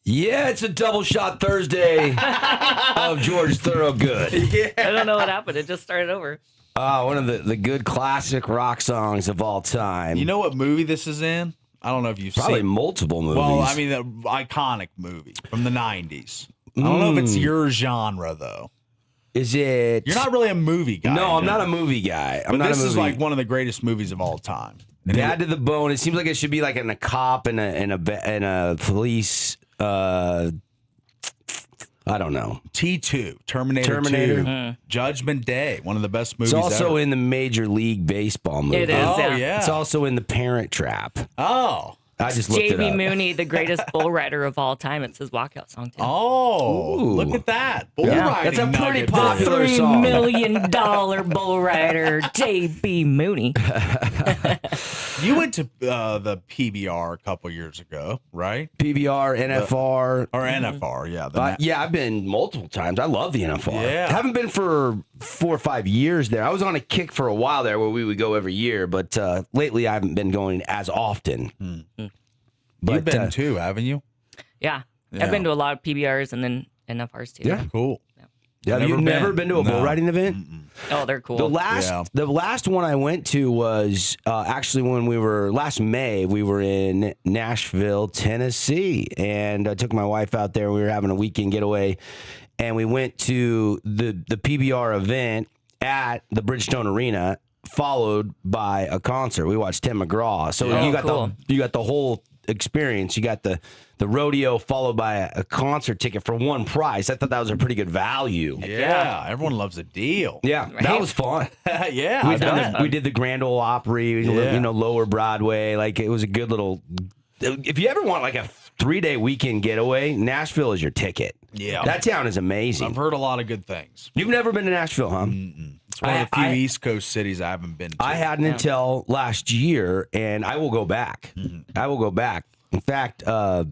Yeah, it's a double shot Thursday of George Thorogood. Yeah. I don't know what happened. It just started over. One of the good classic rock songs of all time. You know what movie this is in? I don't know if you've Probably seen. multiple movies. Well, I mean, the iconic movie from the 90s. I don't know if it's your genre, though. Is it? You're not really a movie guy. No, I'm not a movie guy. But this is like one of the greatest movies of all time. Bad to the Bone. It seems like it should be like in a cop and a police. I don't know. T2, Terminator 2, Judgment Day, one of the best movies It's also ever. in the Major League Baseball movie. It is. Oh, yeah. yeah. It's also in the Parent Trap. Oh. I just looked it J.B. up. Mooney, the greatest bull rider of all time. It's his walkout song, too. Oh. Ooh. Look at that. Bull Yeah. riding That's a pretty nugget popular there. $3 song. million bull rider, J.B. Mooney. You went to the PBR a couple years ago, right? PBR, NFR. Or NFR, yeah. Yeah, I've been multiple times. I love the NFR. Yeah. Haven't been for 4 or 5 years there. I was on a kick for a while there where we would go every year, but lately I haven't been going as often. But, You've been too, haven't you? Yeah. Yeah. I've been to a lot of PBRs and then NFRs, too. Yeah. Cool. Yeah, you've never been to a bull No. riding event? Oh, they're cool. The last one I went to was actually when we were last May. We were in Nashville, Tennessee, and I took my wife out there. We were having a weekend getaway, and we went to the PBR event at the Bridgestone Arena, followed by a concert. We watched Tim McGraw. So Oh, you got cool. the whole experience. You got the rodeo followed by a concert ticket for one price. I thought that was a pretty good value. Yeah. Everyone loves a deal. Yeah, that Right? was fun. Yeah. I We bet. did the Grand Ole Opry, Yeah. Lower Broadway. Like it was a good little. If you ever want like a 3-day weekend getaway, Nashville is your ticket. Yeah. That town is amazing. I've heard a lot of good things. You've never been to Nashville, huh? It's one of the few East Coast cities I haven't been to. I hadn't until last year, and I will go back. I will go back. In fact, I'll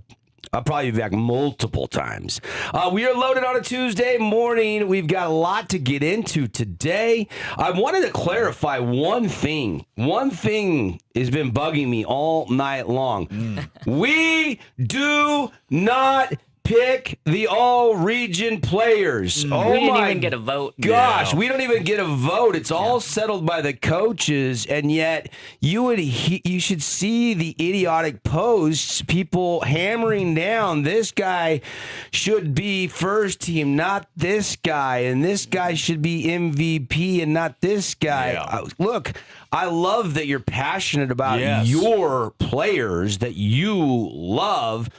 probably be back multiple times. We are loaded on a Tuesday morning. We've got a lot to get into today. I wanted to clarify one thing. One thing has been bugging me all night long. We do not pick the all-region players. Oh, we didn't my even get a vote. Gosh, Yeah. we don't even get a vote. It's all settled by the coaches, and yet you should see the idiotic posts, people hammering down this guy should be first team, not this guy, and this guy should be MVP and not this guy. Yeah. Look, I love that you're passionate about Yes. your players that you love.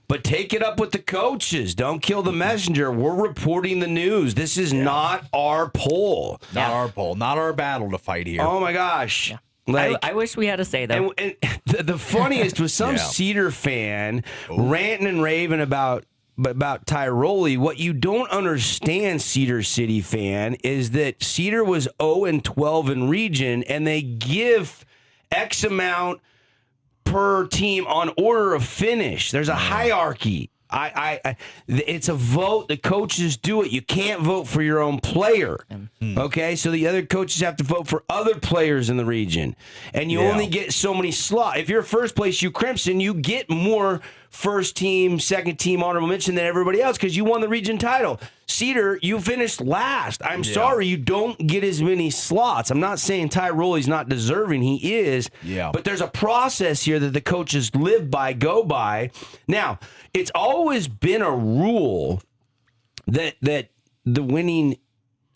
But take it up with the coaches. Don't kill the messenger. We're reporting the news. This is not our poll. Not our poll, not our battle to fight here. Oh my gosh. Like, I wish we had a say, though. and the funniest was some Yeah. Cedar fan ranting and raving about Tyroli. What you don't understand, Cedar City fan, is that Cedar was 0-12 in region, and they give X amount per team on order of finish. There's a hierarchy. It's a vote. The coaches do it. You can't vote for your own player. Okay, so the other coaches have to vote for other players in the region, and you only get so many slots. If you're first place, you Crimson, you get more first team, second team honorable mention than everybody else because you won the region title. Cedar, you finished last. I'm sorry, you don't get as many slots. I'm not saying Tyroli's not deserving. He is. Yeah. But there's a process here that the coaches live by, go by. Now, it's always been a rule that the winning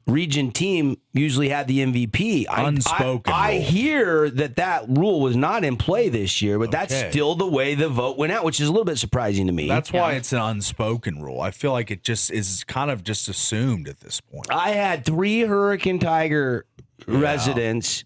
region team usually had the MVP. Unspoken I rule. hear that rule was not in play this year, but that's Okay. still the way the vote went out, which is a little bit surprising to me. That's why it's an unspoken rule. I feel like it just is kind of just assumed at this point. I had 3 Hurricane Tiger residents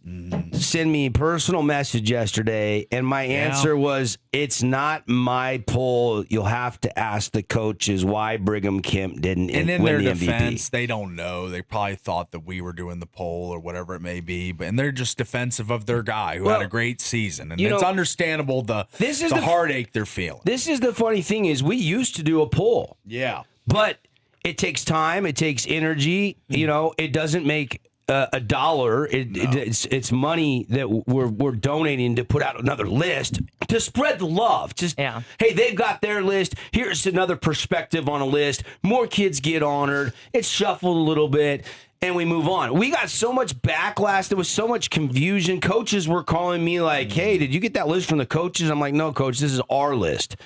send me a personal message yesterday, and my answer was, it's not my poll. You'll have to ask the coaches why Brigham Kemp didn't And in win their the defense, MVP. they don't know. They probably thought that we were doing the poll or whatever it may be, and they're just defensive of their guy who had a great season. And it's understandable the heartache they're feeling. This is the funny thing is we used to do a poll, Yeah. but it takes time. It takes energy. You know, it doesn't make a dollar. It's money that we're donating to put out another list to spread the love. Just hey, they've got their list. Here's another perspective on a list. More kids get honored. It's shuffled a little bit. And we move on. We got so much backlash. There was so much confusion. Coaches were calling me like, hey, did you get that list from the coaches? I'm like, no, coach, this is our list.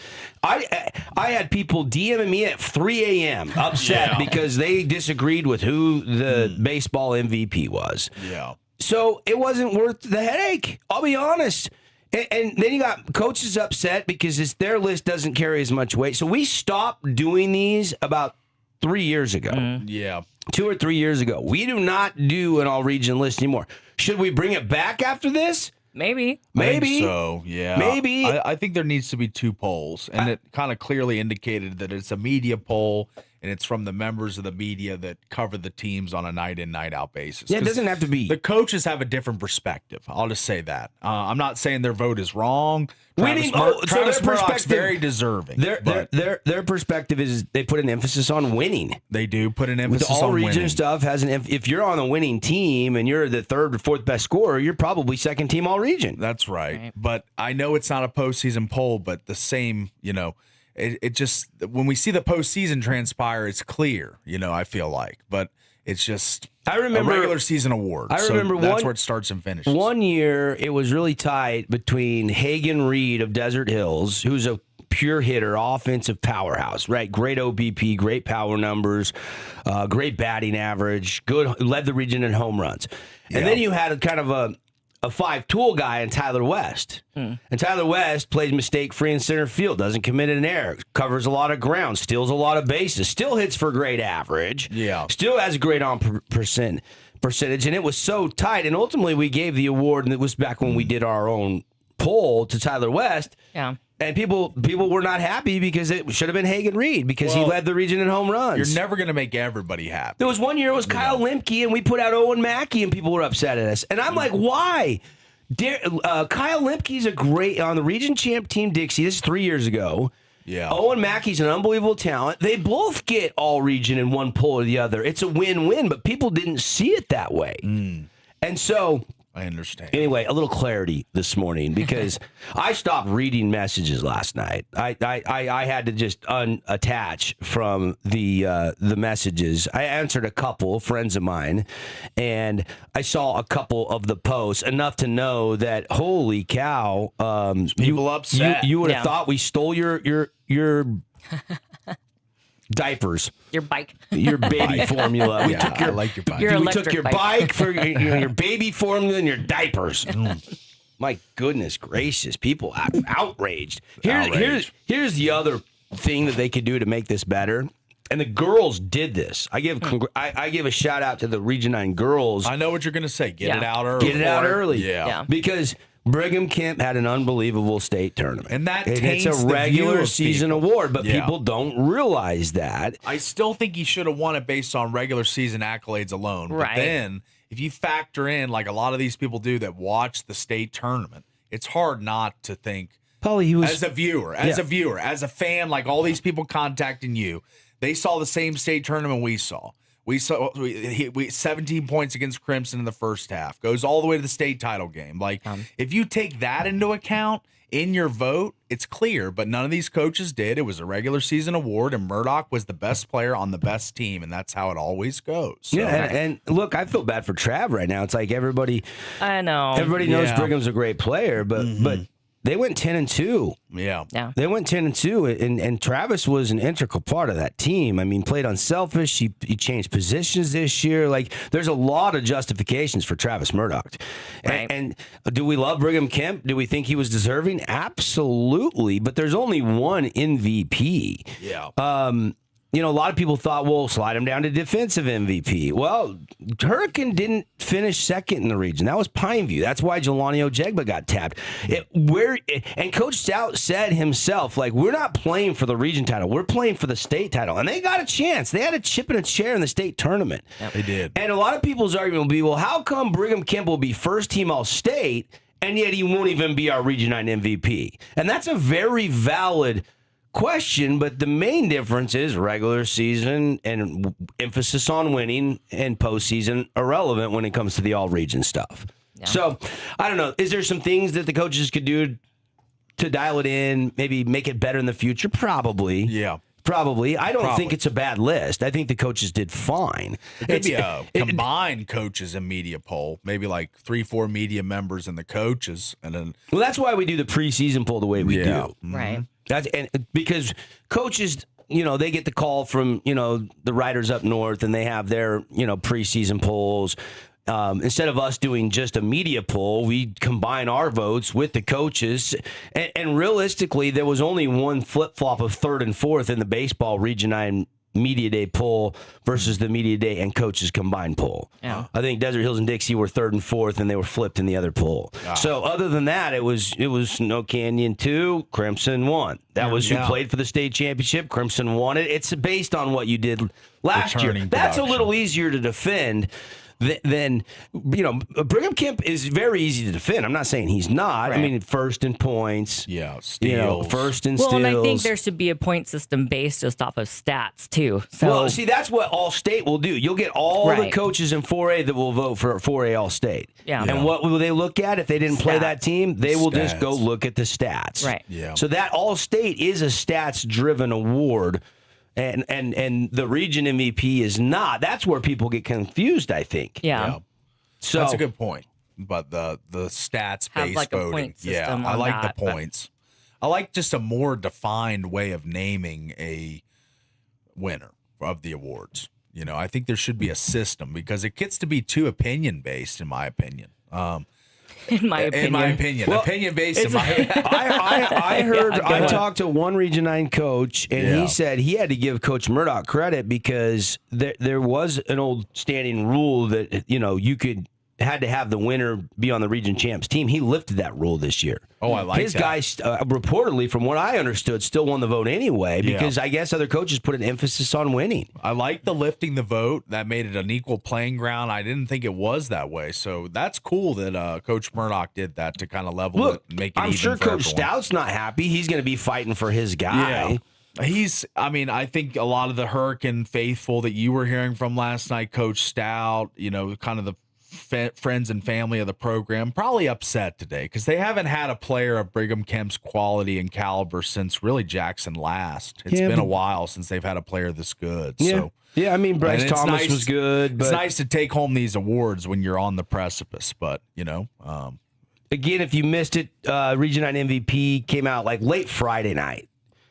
I had people DMing me at 3 a.m. upset because they disagreed with who the baseball MVP was. Yeah. So it wasn't worth the headache. I'll be honest. And then you got coaches upset because their list doesn't carry as much weight. So we stopped doing these about 3 years ago. Yeah. 2 or 3 years ago. We do not do an all-region list anymore. Should we bring it back after this? Maybe. I think so, yeah. Maybe. I think there needs to be 2 polls, and it kind of clearly indicated that it's a media poll, and it's from the members of the media that cover the teams on a night-in, night-out basis. Yeah, it doesn't have to be. The coaches have a different perspective. I'll just say that. I'm not saying their vote is wrong. Travis Murdoch's very deserving. Their perspective is they put an emphasis on winning. They do put an emphasis on winning. All-region stuff has an if you're on a winning team and you're the 3rd or 4th best scorer, you're probably 2nd team all-region. That's right. But I know it's not a postseason poll, but the same, it just, when we see the postseason transpire, it's clear, I feel like. But it's just a regular season award. I remember that's where it starts and finishes. One year, it was really tight between Hagen Reed of Desert Hills, who's a pure hitter, offensive powerhouse, right? Great OBP, great power numbers, great batting average, led the region in home runs. And then you had kind of a 5-tool guy in Tyler West. And Tyler West plays mistake-free in center field, doesn't commit an error, covers a lot of ground, steals a lot of bases, still hits for great average, still has a great on percentage, and it was so tight. And ultimately, we gave the award, and it was back when we did our own poll to Tyler West. Yeah. And people were not happy because it should have been Hagen Reed because he led the region in home runs. You're never going to make everybody happy. There was one year it was Kyle Lemke, and we put out Owen Mackey, and people were upset at us. And I'm like, why? Kyle Lemke's a great on the region champ team Dixie. This is 3 years ago. Yeah. Owen Mackey's an unbelievable talent. They both get all region in one poll or the other. It's a win-win, but people didn't see it that way. And so I understand. Anyway, a little clarity this morning because I stopped reading messages last night. I had to just unattach from the messages. I answered a couple, friends of mine, and I saw a couple of the posts, enough to know that, holy cow, people upset. You would have thought we stole your diapers. Your bike. Your baby formula. We took your, I like your bike. Your we took your bike. bike for your baby formula and your diapers. My goodness gracious. People outraged. Here's the other thing that they could do to make this better. And the girls did this. I give a shout out to the Region 9 girls. I know what you're going to say. Get it out early. Get it out early. Yeah. Because Brigham Kemp had an unbelievable state tournament. And it's a regular season award, but people don't realize that. I still think he should have won it based on regular season accolades alone. Right. But then, if you factor in, like a lot of these people do that watch the state tournament, it's hard not to think, Paulie, he was, as a viewer, as a fan, like all these people contacting you, they saw the same state tournament we saw. We saw 17 points against Crimson in the first half. Goes all the way to the state title game. Like, if you take that into account in your vote, it's clear. But none of these coaches did. It was a regular season award, and Murdoch was the best player on the best team, and that's how it always goes. So. Yeah, and look, I feel bad for Trav right now. It's like everybody. I know. Everybody knows Brigham's a great player, but they went 10-2. Yeah. They went 10-2, and Travis was an integral part of that team. I mean, played unselfish. He changed positions this year. Like, there's a lot of justifications for Travis Murdoch. Right. And do we love Brigham Kemp? Do we think he was deserving? Absolutely. But there's only one MVP. Yeah. A lot of people thought, well, slide him down to defensive MVP. Well, Hurricane didn't finish second in the region. That was Pineview. That's why Jelani Ojegba got tapped. And Coach Stout said himself, like, we're not playing for the region title. We're playing for the state title. And they got a chance. They had a chip and a chair in the state tournament. Yep. They did. And a lot of people's argument will be, well, how come Brigham Kemp will be first team All-State, and yet he won't even be our Region 9 MVP? And that's a very valid question, but the main difference is regular season and emphasis on winning, and postseason irrelevant when it comes to the all-region stuff. Yeah. So, I don't know. Is there some things that the coaches could do to dial it in, maybe make it better in the future? Probably. Yeah. Probably. I don't think it's a bad list. I think the coaches did fine. It could be a combined coaches and media poll, maybe like 3-4 media members and the coaches, and then. Well, that's why we do the preseason poll the way we do, right? And because coaches, they get the call from the writers up north, and they have their preseason polls. Instead of us doing just a media poll, we combine our votes with the coaches. And realistically, there was only one flip-flop of third and fourth in the baseball Region 9 Media Day poll versus the Media Day and coaches combined poll. Yeah. I think Desert Hills and Dixie were third and fourth, and they were flipped in the other poll. So other than that, it was No Canyon 2, Crimson 1. That was who played for the state championship. Crimson won it. It's based on what you did last year. That's a little easier to defend. Then, Brigham Kemp is very easy to defend. I'm not saying he's not. Right. I mean, first in points. Yeah, steals. First in steals. Well, and I think there should be a point system based just off of stats, too. So. Well, see, that's what All-State will do. You'll get all the coaches in 4A that will vote for 4A All-State. Yeah. And what will they look at if they didn't play that team? They will just go look at the stats. Right. Yeah. So that All-State is a stats-driven award. And the region MVP is not. That's where people get confused, I think. Yeah. So that's a good point. But the stats based like voting. A point system I like that, the points. I like just a more defined way of naming a winner of the awards. I think there should be a system because it gets to be too opinion based, in my opinion. In my opinion. Well, opinion based. I talked to one Region 9 coach, and he said he had to give Coach Murdoch credit because there was an old standing rule that had to have the winner be on the region champs team. He lifted that rule this year. Oh, I like his that. guys reportedly, from what I understood, still won the vote anyway because I guess other coaches put an emphasis on winning. I like the lifting the vote. That made it an equal playing ground. I didn't think it was that way. So that's cool that Coach Murdoch did that to kind of level it and make it I'm even sure for Coach everyone. Stout's not happy. He's going to be fighting for his guy. Yeah. I think a lot of the Hurricane faithful that you were hearing from last night, Coach Stout, kind of the friends and family of the program, probably upset today because they haven't had a player of Brigham Kemp's quality and caliber since really Jackson last. It's been a while since they've had a player this good. Yeah. So yeah, I mean, Bryce Thomas was good. But it's nice to take home these awards when you're on the precipice, but, again, if you missed it, Region 9 MVP came out like late Friday night.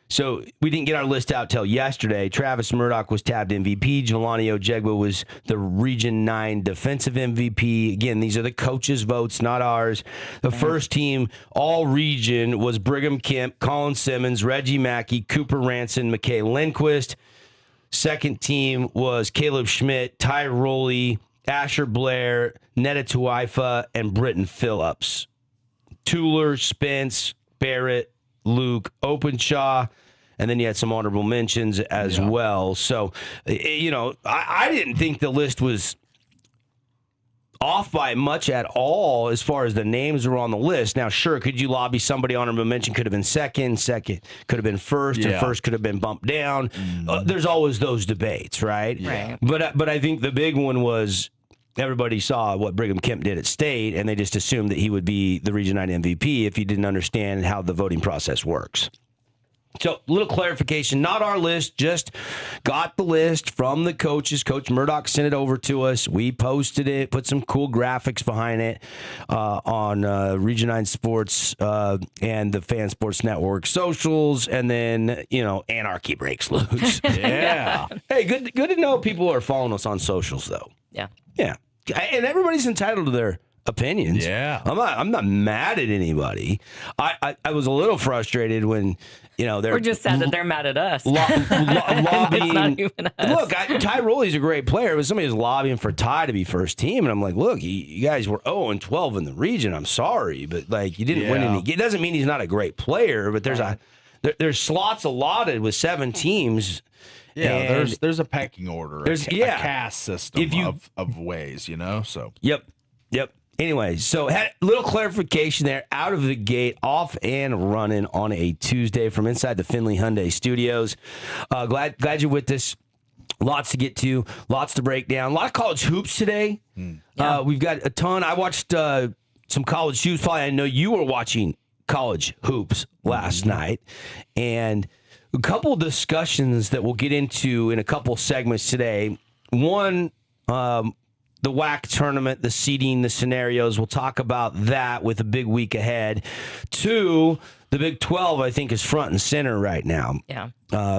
So we didn't get our list out till yesterday. Travis Murdoch was tabbed MVP. Jelani Ojegba was the Region 9 defensive MVP. Again, these are the coaches' votes, not ours. The first team, all region, was Brigham Kemp, Colin Simmons, Reggie Mackey, Cooper Ranson, McKay Lindquist. Second team was Caleb Schmidt, Ty Rowley, Asher Blair, Netta Tuifa, and Britton Phillips. Tuller, Spence, Barrett, Luke, Openshaw, and then you had some honorable mentions as well. So, I didn't think the list was off by much at all as far as the names were on the list. Now, sure, could you lobby somebody honorable mention? Could have been second could have been first, and first could have been bumped down. There's always those debates, right? Right. But I think the big one was everybody saw what Brigham Kemp did at state, and they just assumed that he would be the Region 9 MVP if you didn't understand how the voting process works. So, little clarification, not our list, just got the list from the coaches. Coach Murdoch sent it over to us. We posted it, put some cool graphics behind it on Region 9 Sports and the Fan Sports Network socials, and then, Anarchy breaks loose. Yeah. Hey, good to know people are following us on socials, though. Yeah. Yeah. And everybody's entitled to their opinions. Yeah. I'm not mad at anybody. I was a little frustrated when, we're just sad that they're mad at us. Lobbying. It's not even us. Look, Ty Rowley's a great player, but somebody was lobbying for Ty to be first team, and I'm like, look, you guys were 0-12 in the region. I'm sorry, but you didn't win any. It doesn't mean he's not a great player, but there's slots allotted with 7 teams. Yeah, there's a pecking order. There's a caste system of ways, so. Yep. Anyway, so had a little clarification there, out of the gate, off and running on a Tuesday from inside the Findlay Hyundai Studios. Glad you're with us. Lots to get to, lots to break down. A lot of college hoops today. We've got a ton. I watched some college hoops. Probably I know you were watching college hoops last night, and a couple of discussions that we'll get into in a couple segments today. One, the WAC tournament, the seeding, the scenarios. We'll talk about that with a big week ahead. Two, the Big 12, I think, is front and center right now. Yeah.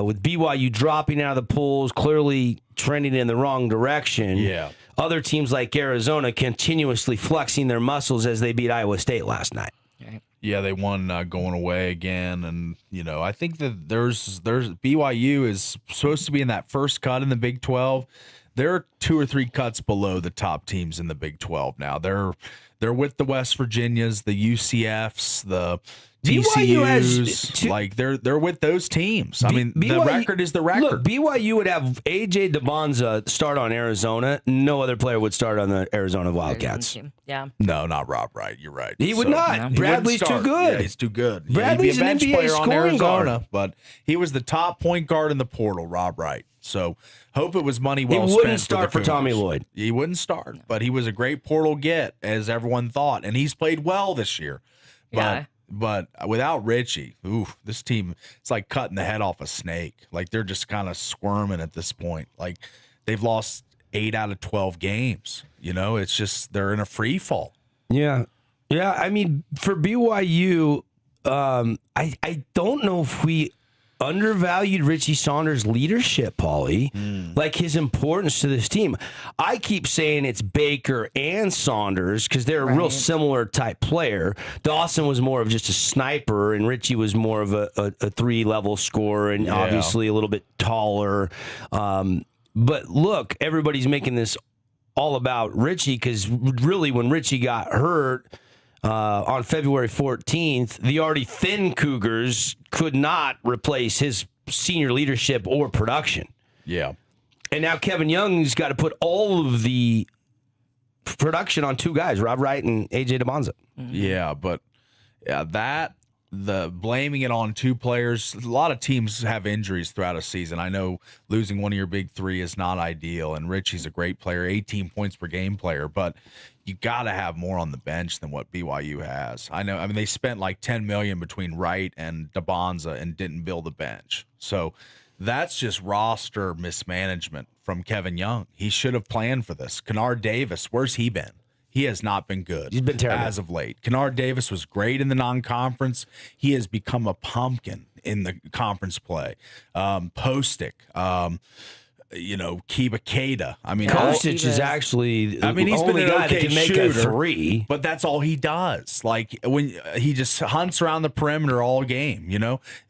With BYU dropping out of the polls, clearly trending in the wrong direction. Yeah. Other teams like Arizona continuously flexing their muscles as they beat Iowa State last night. Right. Yeah, they won going away again, and I think that there's BYU is supposed to be in that first cut in the Big 12. They're 2 or 3 cuts below the top teams in the Big 12 now. They're with the West Virginias, the UCFs, the TCUs. They're with those teams. I mean, the record is the record. Look, BYU would have A.J. DeBonza start on Arizona. No other player would start on the Arizona Wildcats. Yeah. No, not Rob Wright. You're right. He would not. No. Bradley's too good. Yeah, he's too good. Bradley's he'd be a bench an NBA player on scoring Arizona, guard. but he was the top point guard in the portal, Rob Wright. So hope it was money well He spent. wouldn't start for Tommy Lloyd. He wouldn't start, but he was a great portal get, as everyone thought, and he's played well this year. But without Richie, this team, it's like cutting the head off a snake. Like they're just kind of squirming at this point. Like they've lost 8 out of 12 games. It's just they're in a free fall. Yeah. Yeah. I mean, for BYU, I don't know if we undervalued Richie Saunders' leadership, Paulie, like his importance to this team. I keep saying it's Baker and Saunders because they're a real similar type player. Dawson was more of just a sniper, and Richie was more of a 3-level scorer and obviously a little bit taller. But look, everybody's making this all about Richie because really when Richie got hurt, on February 14th, the already thin Cougars could not replace his senior leadership or production. Yeah. And now Kevin Young's got to put all of the production on 2 guys, Rob Wright and A.J. DeBonza. Yeah, but the blaming it on 2 players, a lot of teams have injuries throughout a season. I know losing one of your big 3 is not ideal, and Richie's a great player, 18 points per game player, but you got to have more on the bench than what BYU has. I mean, they spent like $10 million between Wright and DeBonza and didn't build a bench. So that's just roster mismanagement from Kevin Young. He should have planned for this. Kennard Davis, where's he been? He has not been good. He's been terrible as of late. Kennard Davis was great in the non-conference. He has become a pumpkin in the conference play. Postic, Kiba Keita. I mean, Kostic is actually the only guy that can make a 3. But that's all he does. Like when he just hunts around the perimeter all game,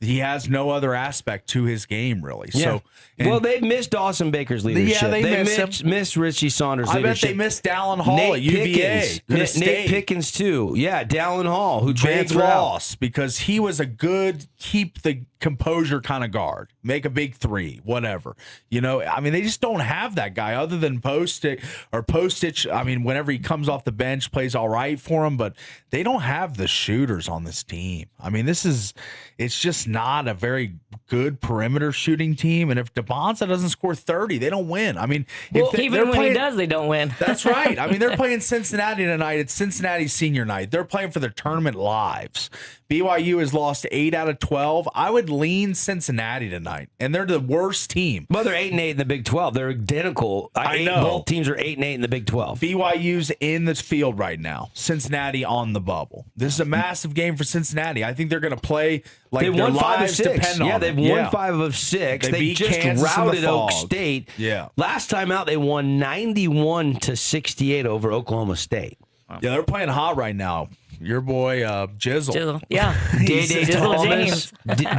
he has no other aspect to his game really. Yeah. So they've missed Dawson Baker's leadership. Yeah, they missed Richie Saunders' I leadership. bet they missed Dallin Hall at UVA. Nate Pickens too. Yeah, Dallin Hall, who Big transferred loss because he was a good keep the composure kind of guard, make a big 3, whatever. I mean, they just don't have that guy other than Postich. I mean, whenever he comes off the bench, plays all right for him, but they don't have the shooters on this team. I mean, it's just not a very good perimeter shooting team. And if DeBonza doesn't score 30, they don't win. I mean, even when he does, they don't win. That's right. I mean, they're playing Cincinnati tonight. It's Cincinnati's senior night. They're playing for their tournament lives. BYU has lost 8 out of 12. I would lean Cincinnati tonight, and they're the worst team. Well, they're 8-8 in the Big 12. They're identical. I know. Both teams are 8-8 in the Big 12. BYU's in the field right now. Cincinnati on the bubble. This is a massive game for Cincinnati. I think they're going to play like they their won 5 of lives 6. depend on they've won 5 of 6. They beat just Kansas routed in the Oak Fog. State. Yeah. Last time out, they won 91-68 over Oklahoma State. Yeah, they're playing hot right now. Your boy Jizzle. Yeah.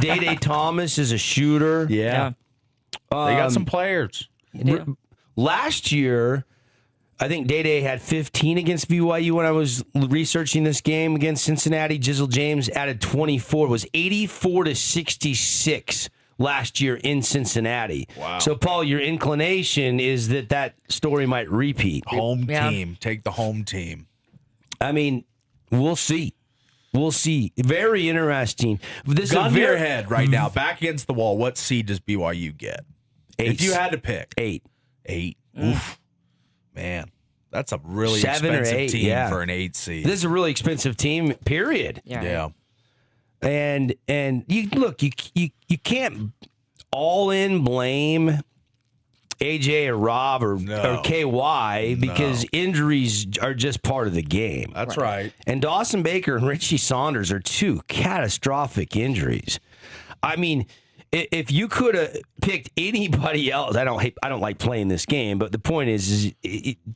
Day Thomas is a shooter. Yeah. They got some players. Last year, I think Day had 15 against BYU when I was researching this game against Cincinnati. Jizzle James added 24. It was 84-66 last year in Cincinnati. Wow. So, Paul, your inclination is that story might repeat. Home team. Take the home team. I mean, we'll see. We'll see. Very interesting. This Gun is to your head right now, back against the wall. What seed does BYU get? 8. If you had to pick. 8. 8. Oof. Man, that's a really 7 or expensive 8, team yeah. for an 8 seed. This is a really expensive team, period. Yeah. And you look, you can't all in blame AJ or Rob or KY because injuries are just part of the game. That's right. And Dawson Baker and Richie Saunders are 2 catastrophic injuries. I mean, if you could have picked anybody else, I don't like playing this game, but the point is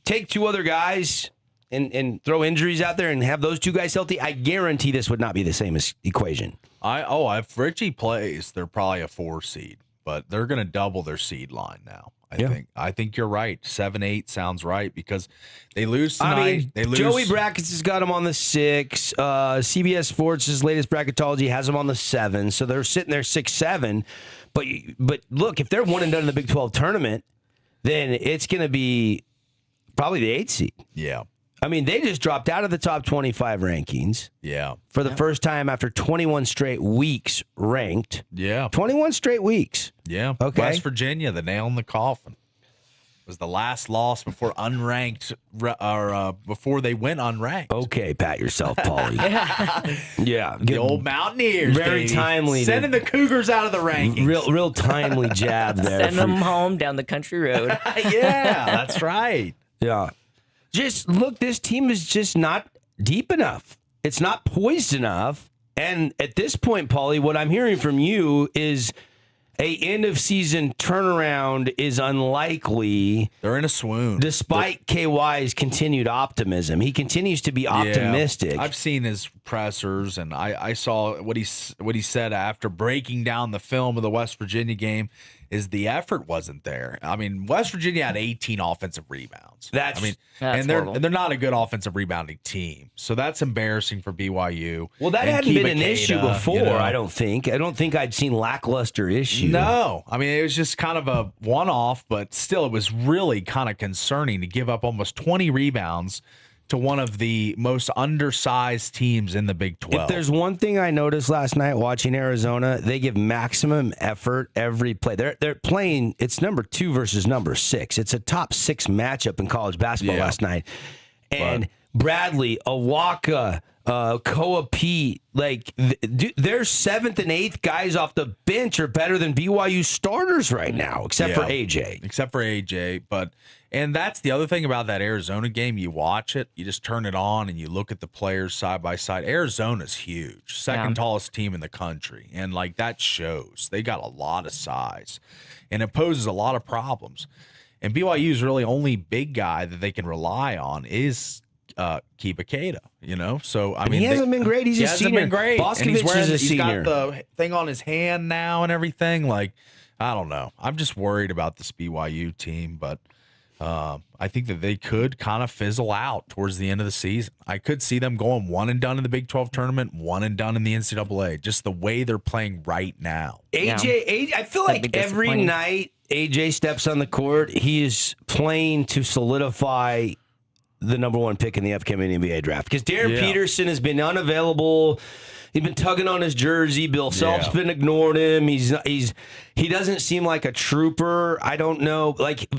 take 2 other guys and throw injuries out there and have those 2 guys healthy. I guarantee this would not be the same equation. If Richie plays, they're probably a 4 seed, but they're going to double their seed line now. I think you're right. 7-8 sounds right because they lose tonight. I mean, they lose. Joey Brackets has got them on the 6. CBS Sports' latest bracketology has them on the 7. So they're sitting there 6-7. But look, if they're 1 and done in the Big 12 tournament, then it's going to be probably the 8 seed. Yeah. I mean, they just dropped out of the top 25 rankings. Yeah. For the first time after 21 straight weeks ranked. Yeah. 21 straight weeks. Yeah. Okay. West Virginia, the nail in the coffin. Was the last loss before unranked or before they went unranked. Okay, pat yourself, Paulie. Yeah. The old Mountaineers. Very baby. timely. Sending the Cougars out of the rankings. Real timely jab there. Send them home down the country road. Yeah, that's right. Yeah. Just look, this team is just not deep enough. It's not poised enough. And at this point, Paulie, what I'm hearing from you is a end of season turnaround is unlikely. They're in a swoon. Despite KY's continued optimism. He continues to be optimistic. Yeah, I've seen his pressers, and I saw what he said after breaking down the film of the West Virginia game is the effort wasn't there. I mean, West Virginia had 18 offensive rebounds. That's they're horrible. not a good offensive rebounding team. So that's embarrassing for BYU. Well, that And hadn't been an Keba issue Keita, before, you know. I don't think. I don't think I'd seen lackluster issue. No, I mean, it was just kind of a one-off, but still, it was really kind of concerning to give up almost 20 rebounds to one of the most undersized teams in the Big 12. If there's one thing I noticed last night watching Arizona, they give maximum effort every play. They're playing, it's number 2 versus number 6. It's a top 6 matchup in college basketball last night. And Bradley, Awaka, Koa Pete, like their 7th and 8th guys off the bench are better than BYU starters right now, except for AJ. Except for AJ, and that's the other thing about that Arizona game. You watch it, you just turn it on, and you look at the players side by side. Arizona's huge, second tallest team in the country, and like that shows. They got a lot of size, and it poses a lot of problems. And BYU's really only big guy that they can rely on is Keba Keita, you know. So I mean, he hasn't been great. He's a hasn't senior. been great. And Boscovich is a he's senior. got the thing on his hand now and everything. Like, I don't know. I'm just worried about this BYU team, but I think that they could kind of fizzle out towards the end of the season. I could see them going 1 and done in the Big 12 tournament, 1 and done in the NCAA. Just the way they're playing right now. AJ, I feel That'd like be every disappointing. night AJ steps on the court, he is playing to solidify the number 1 pick in the upcoming NBA draft. Because Darren Peterson has been unavailable. He's been tugging on his jersey. Bill Self's been ignoring him. He doesn't seem like a trooper. I don't know. Like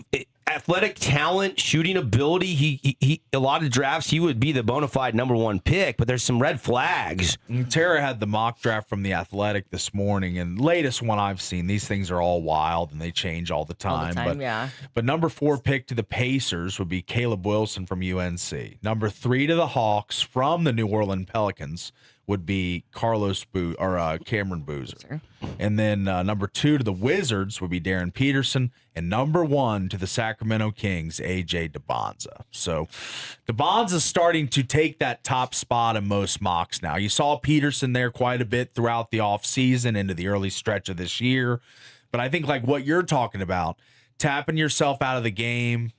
athletic talent, shooting ability. He a lot of drafts he would be the bona fide number 1 pick, but there's some red flags. And Tara had the mock draft from the Athletic this morning, and latest one I've seen. These things are all wild and they change all the time. But number 4 pick to the Pacers would be Caleb Wilson from UNC. Number 3 to the Hawks from the New Orleans Pelicans would be Cameron Boozer. And then number 2 to the Wizards would be Darren Peterson. And number 1 to the Sacramento Kings, AJ DeBonza. So DeBonza's starting to take that top spot in most mocks now. You saw Peterson there quite a bit throughout the offseason into the early stretch of this year. But I think like what you're talking about, tapping yourself out of the game,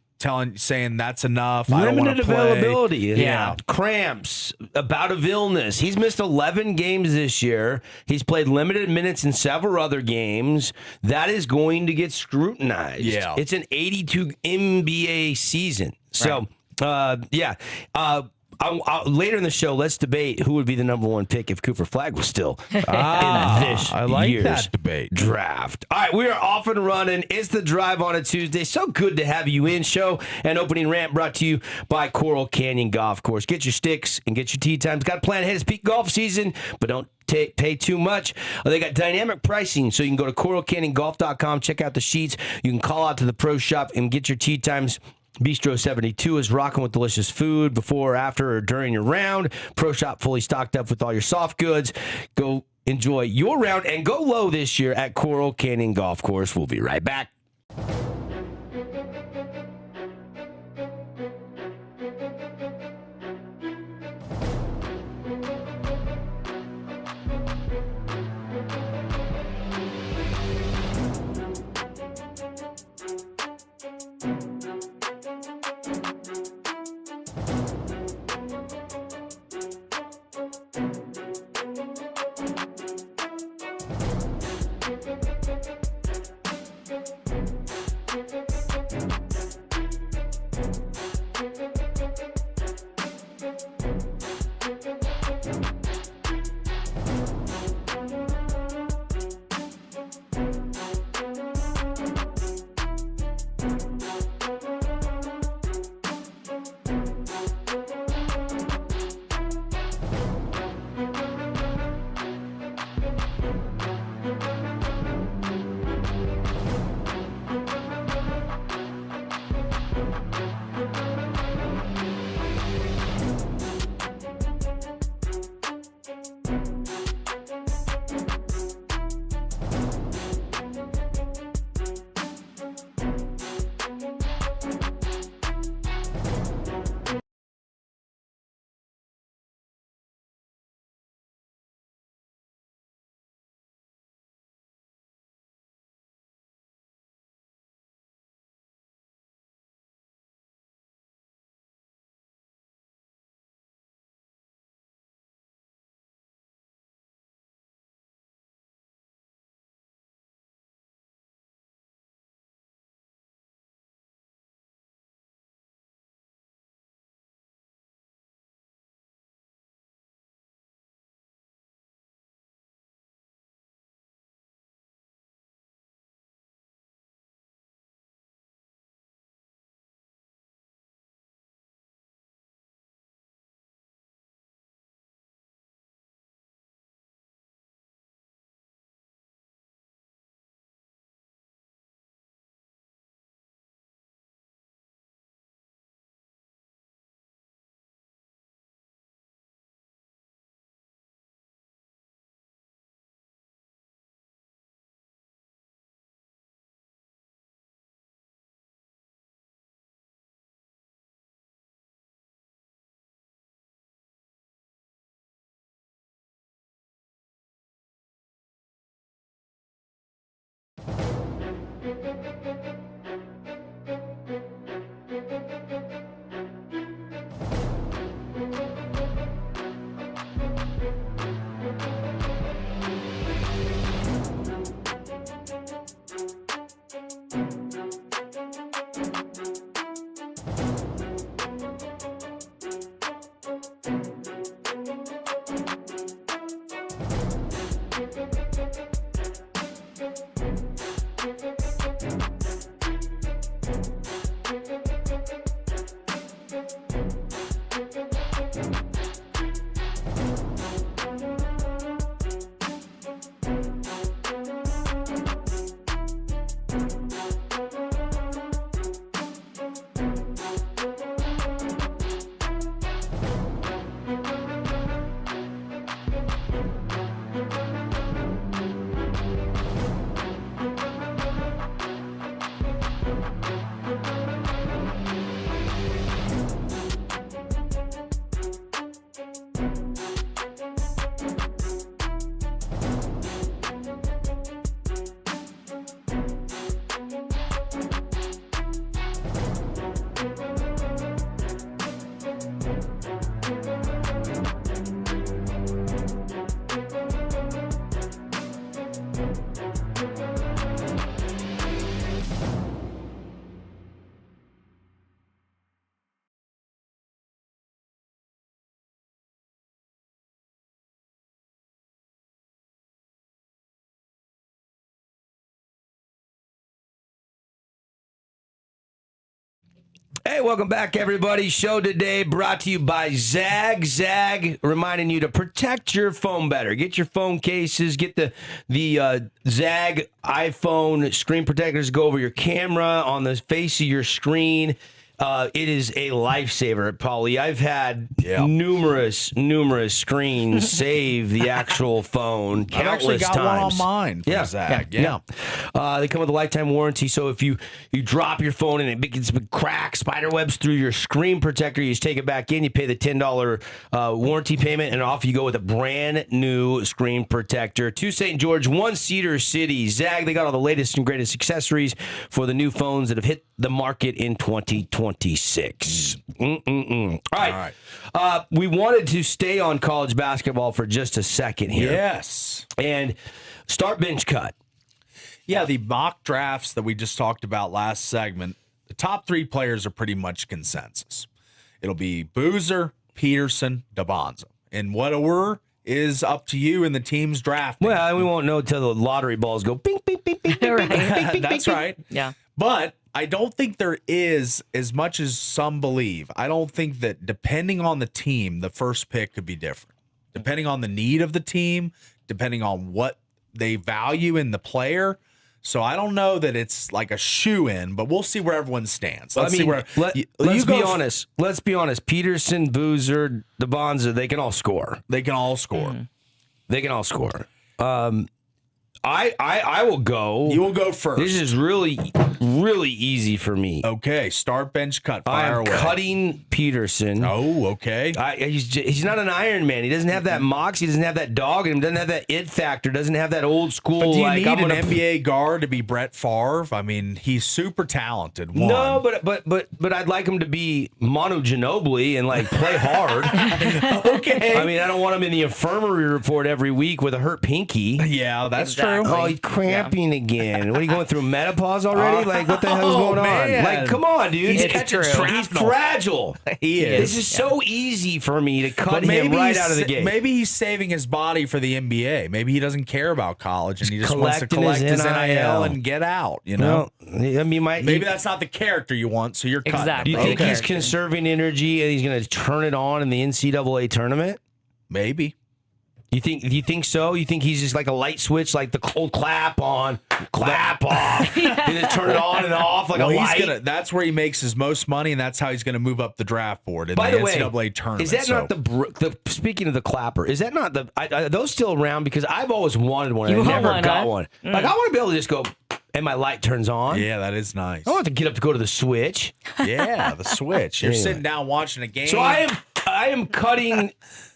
saying that's enough. I don't want Limited to play. availability. Yeah. Cramps, a bout of illness. He's missed 11 games this year. He's played limited minutes in several other games. That is going to get scrutinized. Yeah. It's an 82 NBA season. So, later in the show, let's debate who would be the number one pick if Cooper Flagg was still in this I like year's that debate. draft. All right, we are off and running. It's the drive on a Tuesday. So good to have you in. Show and opening rant brought to you by Coral Canyon Golf Course. Get your sticks and get your tee times. Got to plan ahead of peak golf season, but don't pay too much. They got dynamic pricing, so you can go to coralcanyongolf.com, check out the sheets. You can call out to the pro shop and get your tee times. Bistro 72 is rocking with delicious food before, after, or during your round. Pro Shop fully stocked up with all your soft goods. Go enjoy your round and go low this year at Coral Canyon Golf Course. We'll be right back. Hey, welcome back, everybody. Show today brought to you by Zag. Zag, reminding you to protect your phone better. Get your phone cases. Get the Zag iPhone screen protectors. Go over your camera on the face of your screen. It is a lifesaver, Paulie. I've had numerous screens save the actual phone countless I've actually got times. one on mine from Zag. Yeah. They come with a lifetime warranty, so if you drop your phone and it gets cracks, spider webs through your screen protector, you just take it back in, you pay the $10 warranty payment, and off you go with a brand new screen protector. 2 St. George, 1 Cedar City. Zag, they got all the latest and greatest accessories for the new phones that have hit the market in 2026. All right. We wanted to stay on college basketball for just a second here. Yes. And start bench cut. Yeah, the mock drafts that we just talked about last segment, the top 3 players are pretty much consensus. It'll be Boozer, Peterson, DeBonza. In what order is up to you and the team's drafting. Well, we won't know until the lottery balls go bing, bing, bing, bing, bing, Right. bing, bing, That's bing, right. Yeah. But I don't think there is, as much as some believe, I don't think that depending on the team, the first pick could be different. Depending on the need of the team, depending on what they value in the player. So I don't know that it's like a shoe-in, but we'll see where everyone stands. Let's see where. Let's be honest. Let's be honest. Peterson, Boozer, DeBonza, they can all score. They can all score. They can all score. I will go. You will go first. This is really easy for me. Okay, start bench cut. Fire I'm away. cutting Peterson. Oh, okay. He's not an Iron Man. He doesn't have that moxie. He doesn't have that dog in him. Doesn't have that it factor. Doesn't have that old school. But do you like, need I'm an gonna NBA guard to be Brett Favre? I mean, he's super talented. One. No, but I'd like him to be Manu Ginobili and like play hard. Okay. I mean, I don't want him in the infirmary report every week with a hurt pinky. Yeah, that's Exactly. true. Oh, he's cramping again. What are you going through menopause already? Like, what the hell's going man. on? Like, come on, dude. He's It's catching true. shrapnel. He's fragile. He is. This is so easy for me to cut But him right he's- out of the gate. Maybe he's saving his body for the NBA. Maybe he doesn't care about college and he just wants to collecting collect his his NIL. NIL and get out. You know, Well, I mean, maybe that's not the character you want, so you're cutting. Exactly. Do him. you think Okay. he's conserving energy and he's going to turn it on in the NCAA tournament? Maybe. Do you think so? You think he's just like a light switch, like the cold clap on, clap off, and then turn it on and off like Well, a he's light? that's where he makes his most money, and that's how he's gonna move up the draft board in By the the way, NCAA tournament. is that not the speaking of the clapper? Is that not the? Are those still around? Because I've always wanted one. And You I want never one, got huh? one. Like I want to be able to just go, and my light turns on. Yeah, that is nice. I don't have to get up to go to the switch. Yeah, the switch. You're Anyway. sitting down watching a game. So I am cutting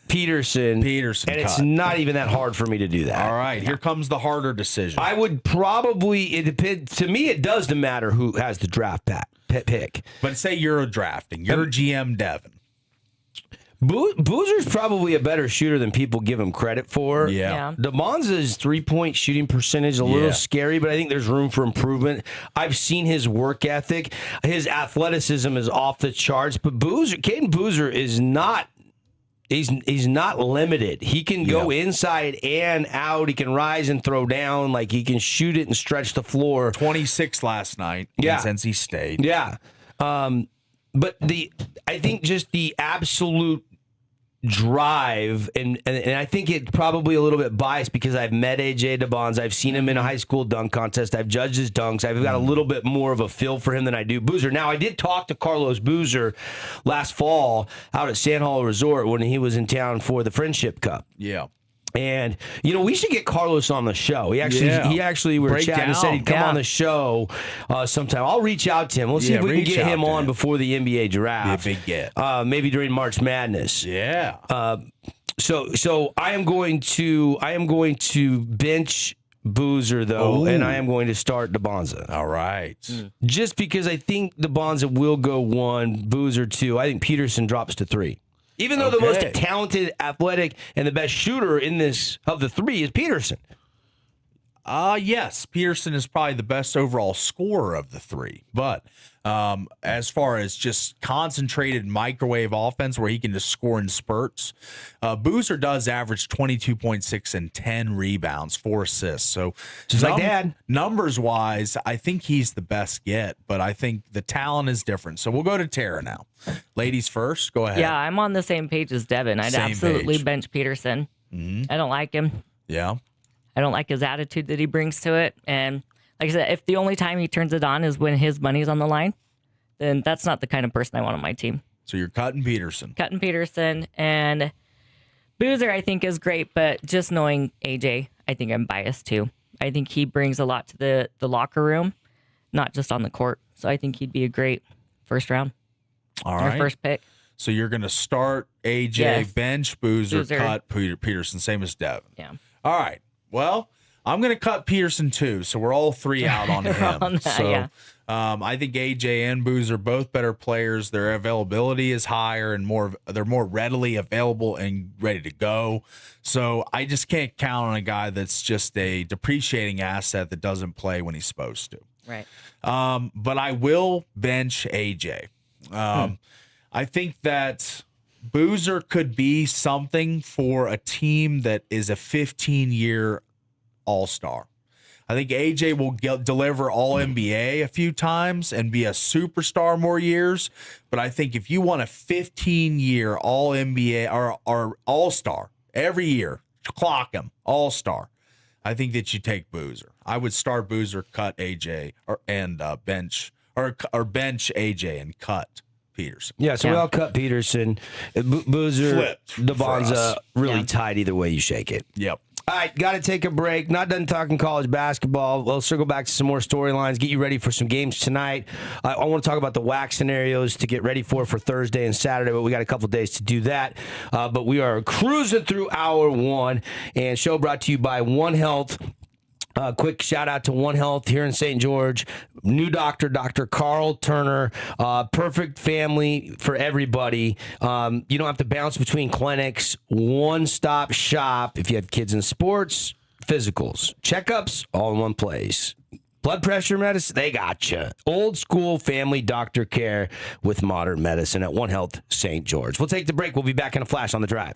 Peterson, Peterson and it's cut. not even that hard for me to do that. All right, here comes the harder decision. I would probably, it depends. To me, it doesn't matter who has the draft pick. But say you're drafting. You're GM Devin. Boozer's probably a better shooter than people give him credit for. Yeah. DeBonza's 3-point shooting percentage a little scary, but I think there's room for improvement. I've seen his work ethic. His athleticism is off the charts, but Caden Boozer is not. He's not limited. He can go inside and out. He can rise and throw down. Like he can shoot it and stretch the floor. 26 last night against NC State. Yeah. But I think just the absolute drive, and I think it probably a little bit biased because I've met AJ DeBonza. I've seen him in a high school dunk contest. I've judged his dunks. I've got a little bit more of a feel for him than I do Boozer. Now, I did talk to Carlos Boozer last fall out at Sand Hall Resort when he was in town for the Friendship Cup. Yeah. And we should get Carlos on the show. He actually we were Break chatting and said he'd come down. on the show sometime. I'll reach out to him. We'll see if we can reach get out him to on him. before the NBA draft. Be a big get. Maybe during March Madness. Yeah. So I am going to bench Boozer though, and I am going to start DeBonza. All right. Just because I think DeBonza will go 1, Boozer 2. I think Peterson drops to 3. Even though the most talented, athletic, and the best shooter in this of the 3 is Peterson. Yes, Peterson is probably the best overall scorer of the three. But as far as just concentrated microwave offense where he can just score in spurts, Boozer does average 22.6 and 10 rebounds, 4 assists. So just like Dad. Numbers wise, I think he's the best yet, but I think the talent is different. So we'll go to Tara now. Ladies first, go ahead. Yeah, I'm on the same page as Devin. I'd Same absolutely page. bench Peterson. Mm-hmm. I don't like him. Yeah. I don't like his attitude that he brings to it. And like I said, if the only time he turns it on is when his money's on the line, then that's not the kind of person I want on my team. So you're cutting Peterson. Cutting Peterson. And Boozer, I think, is great. But just knowing AJ, I think I'm biased too. I think he brings a lot to the locker room, not just on the court. So I think he'd be a great first round. All right. First pick. So you're going to start AJ, Yes. bench Boozer, cut Peterson, same as Devin. Yeah. All right. Well, I'm going to cut Peterson too, so we're all three out on him. On that, so yeah. I think AJ and Boozer are both better players. Their availability is higher and they're more readily available and ready to go. So I just can't count on a guy that's just a depreciating asset that doesn't play when he's supposed to. Right. But I will bench AJ. I think that Boozer could be something for a team that is a 15-year all-star. I think AJ will deliver all-NBA a few times and be a superstar more years. But I think if you want a 15-year all-NBA or all-star every year, clock him, all-star, I think that you take Boozer. I would start Boozer, cut AJ, and bench AJ and cut Peterson. Yeah, so we all cut Peterson. Boozer, Flipped the for bonds us. really tight either way you shake it. Yep. All right, got to take a break. Not done talking college basketball. We'll circle back to some more storylines, get you ready for some games tonight. I want to talk about the WAC scenarios to get ready for Thursday and Saturday, but we got a couple days to do that. But we are cruising through hour one, and show brought to you by One Health. Quick shout out to One Health here in St. George. New doctor, Dr. Carl Turner. Perfect family for everybody. You don't have to bounce between clinics. One-stop shop if you have kids in sports, physicals, checkups, all in one place. Blood pressure medicine, they got you. Old school family doctor care with modern medicine at One Health St. George. We'll take the break. We'll be back in a flash on The Drive.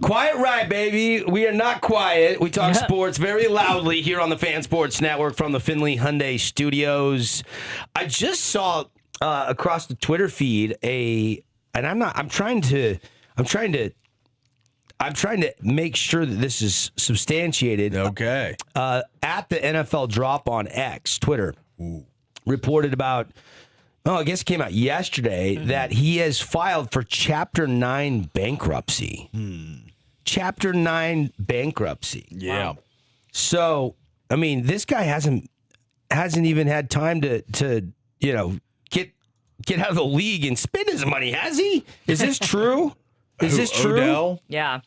Quiet right, baby. We are not quiet. We talk sports very loudly here on the Fan Sports Network from the Findlay Hyundai Studios. I just saw across the Twitter feed I'm trying to make sure that this is substantiated. Okay. At the NFL Drop on X, Twitter, reported about, I guess it came out yesterday, that he has filed for Chapter 9 bankruptcy. Chapter 9 bankruptcy. Yeah. Wow. So, I mean, this guy hasn't even had time to get out of the league and spend his money, has he? Is this true? Is this true? Odell? Yeah.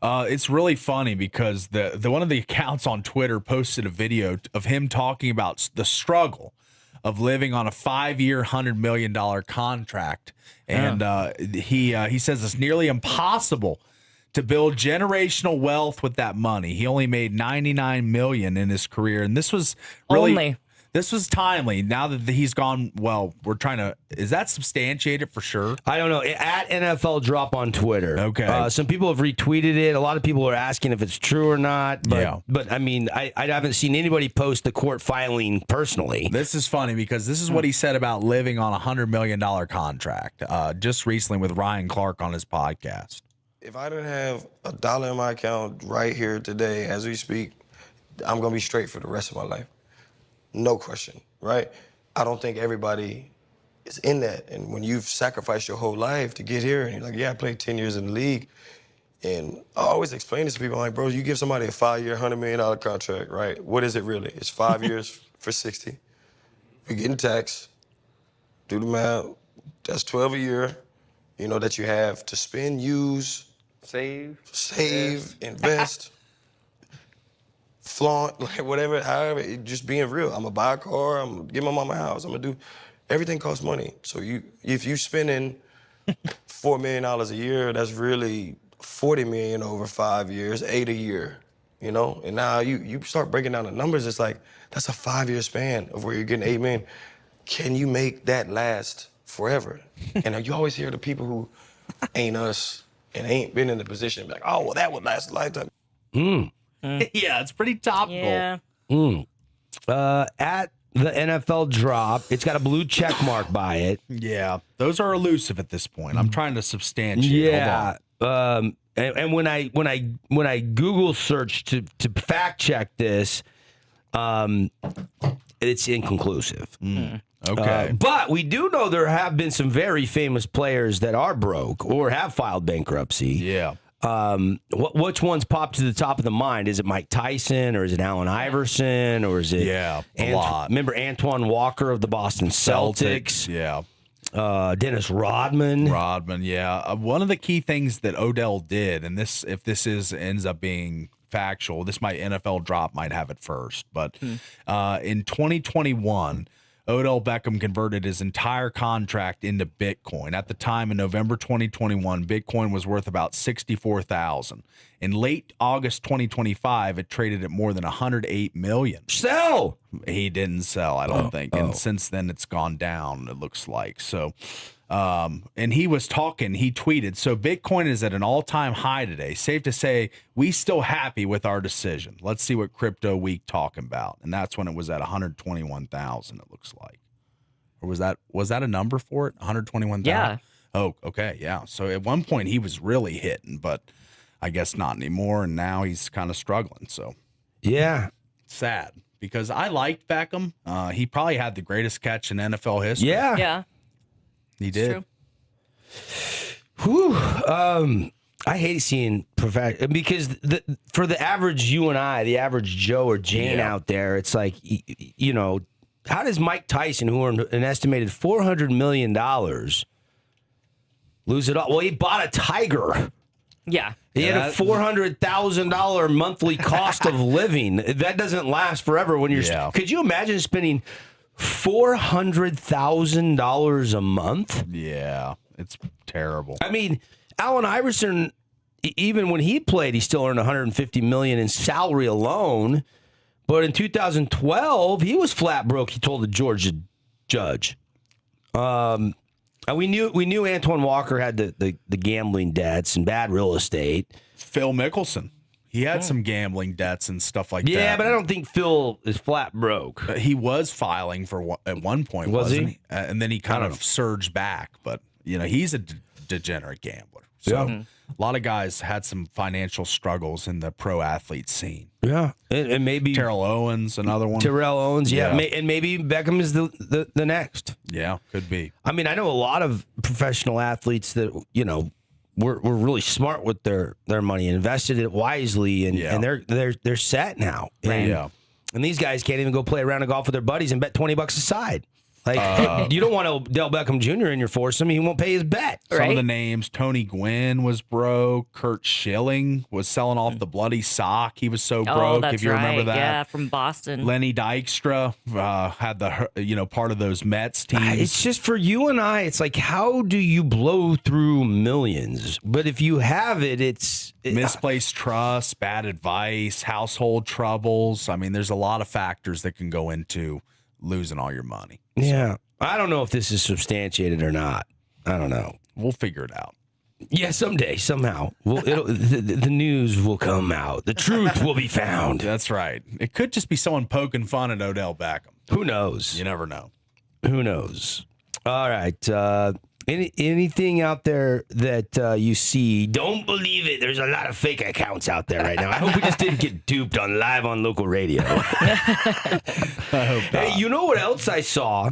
It's really funny because the one of the accounts on Twitter posted a video of him talking about the struggle of living on a 5-year, $100 million contract, and he says it's nearly impossible to build generational wealth with that money. He only made $99 million in his career, and this was really This was timely. Now that he's gone, well, we're trying to. Is that substantiated for sure? I don't know. At NFL Drop on Twitter. Okay. Some people have retweeted it. A lot of people are asking if it's true or not. But, but I mean, I haven't seen anybody post the court filing personally. This is funny because this is what he said about living on a $100 million contract just recently with Ryan Clark on his podcast. If I didn't have $1 in my account right here today as we speak, I'm going to be straight for the rest of my life. No question, right? I don't think everybody is in that. And when you've sacrificed your whole life to get here, and you're like, yeah, I played 10 years in the league. And I always explain this to people, I'm like, bro, you give somebody a 5-year, $100 million contract, right? What is it really? It's 5 years for 60. You're getting taxed. Do the math. That's 12 a year, you know, that you have to spend, use, save, invest. Flaunt, like whatever, however, just being real. I'm gonna buy a car, I'm gonna give my mama a house, I'm gonna do, everything costs money. So if you spending $4 million a year, that's really $40 million over 5 years, 8 a year, you know? And now you start breaking down the numbers, it's like, that's a 5-year span of where you're getting $8 million. Can you make that last forever? And you always hear the people who ain't us and ain't been in the position, like, oh, well, that would last a lifetime. Yeah, it's pretty topical. Yeah. At the NFL Drop, it's got a blue check mark by it. Yeah, those are elusive at this point. I'm trying to substantiate. Yeah. And when I Google search to fact check this, it's inconclusive. Okay. But we do know there have been some very famous players that are broke or have filed bankruptcy. Yeah. Which ones pop to the top of the mind? Is it Mike Tyson or is it Allen Iverson or is it a lot? Remember Antoine Walker of the Boston Celtics? Yeah. Dennis Rodman. Yeah. One of the key things that Odell did, and this, if this ends up being factual, this NFL Drop might have it first, but in 2021. Odell Beckham converted his entire contract into Bitcoin. At the time, in November 2021, Bitcoin was worth about $64,000. In late August 2025, it traded at more than $108 million. Sell! He didn't sell, I don't think. And since then, it's gone down, it looks like. So, and he was talking, he tweeted, so Bitcoin is at an all-time high today. Safe to say, we still happy with our decision. Let's see what Crypto Week talking about. And that's when it was at 121,000, it looks like. Or was that a number for it? 121,000? Yeah. Oh, okay, yeah. So at one point he was really hitting, but I guess not anymore. And now he's kind of struggling. So yeah, sad because I liked Beckham. He probably had the greatest catch in NFL history. Yeah. He did. Whew. I hate seeing because for the average you and I, the average Joe or Jane out there, it's like, you know, how does Mike Tyson, who earned an estimated $400 million, lose it all? Well, he bought a tiger. Yeah. He had a $400,000 monthly cost of living. That doesn't last forever when you're. Yeah. Could you imagine spending $400,000 a month? Yeah, it's terrible. I mean, Allen Iverson, even when he played, he still earned $150 million in salary alone. But in 2012, he was flat broke. He told the Georgia judge. And we knew Antoine Walker had the gambling debts and bad real estate. Phil Mickelson. He had some gambling debts and stuff like that. Yeah, but I don't think Phil is flat broke. He was filing for at one point, wasn't he? And then he kind of surged back. But, he's a degenerate gambler. So a lot of guys had some financial struggles in the pro athlete scene. Yeah. And maybe Terrell Owens, another one. Terrell Owens, yeah. And maybe Beckham is the next. Yeah, could be. I mean, I know a lot of professional athletes that, were really smart with their money, invested it wisely, and they're set now. Right. And, and these guys can't even go play a round of golf with their buddies and bet $20 a side. Like, you don't want Odell Beckham Jr. in your foursome. He won't pay his bet. Some of the names, Tony Gwynn was broke. Kurt Schilling was selling off the bloody sock. He was so broke, that's if you remember that. Yeah, from Boston. Lenny Dykstra had the part of those Mets teams. It's just for you and I, it's like, how do you blow through millions? But if you have it, it's... Misplaced trust, bad advice, household troubles. I mean, there's a lot of factors that can go into losing all your money. Yeah. I don't know if this is substantiated or not. I don't know. We'll figure it out. Yeah, someday, somehow. The news will come out. The truth will be found. That's right. It could just be someone poking fun at Odell Beckham. Who knows? You never know. Who knows? All right. Anything out there that you see? Don't believe it. There's a lot of fake accounts out there right now. I hope we just didn't get duped on live on local radio. Hey, you know what else I saw?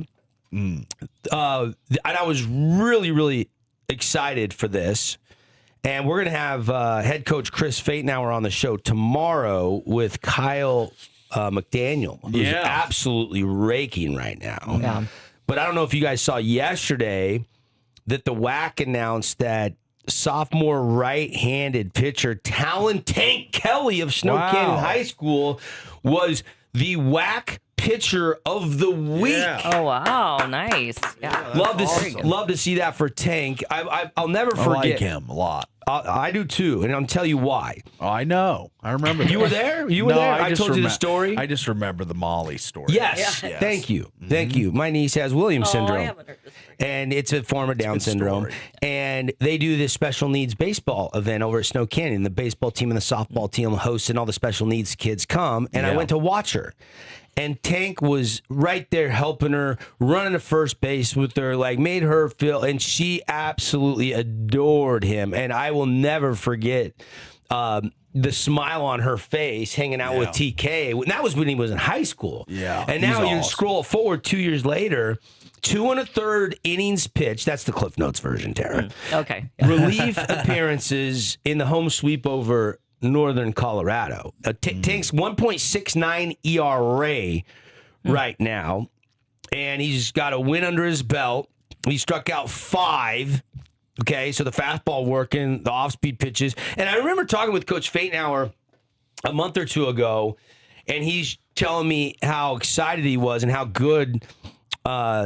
And I was really, really excited for this. And we're going to have head coach Chris Fatenauer on the show tomorrow with Kyle McDaniel, who's absolutely raking right now. Yeah. But I don't know if you guys saw yesterday that the WAC announced that sophomore right-handed pitcher Talon Tank Kelly of Snow Canyon High School was the WAC pitcher of the week. Yeah. Oh, wow. Nice. Yeah. Love to see that for Tank. I'll never forget. I like him a lot. I do too, and I'll tell you why. Oh, I know. I remember that. You were there? You were there? I told you the story? I just remember the Molly story. Yes. Thank you. Thank you. My niece has Williams syndrome. I haven't heard this story. And it's a form of Down syndrome. Story. And they do this special needs baseball event over at Snow Canyon. The baseball team and the softball team host, and all the special needs kids come. And I went to watch her. And Tank was right there helping her, running to first base with her, like made her feel, and she absolutely adored him. And I will never forget the smile on her face hanging out with TK. And that was when he was in high school. Yeah. And now you scroll forward 2 years later, 2 1/3 innings pitched. That's the Cliff Notes version, Tara. Okay. Relief appearances in the home sweep over Northern Colorado. Tank's 1.69 ERA right now, and he's got a win under his belt. He struck out 5. Okay, so the fastball working, the off-speed pitches. And I remember talking with Coach Fatenauer a month or two ago, and he's telling me how excited he was and how good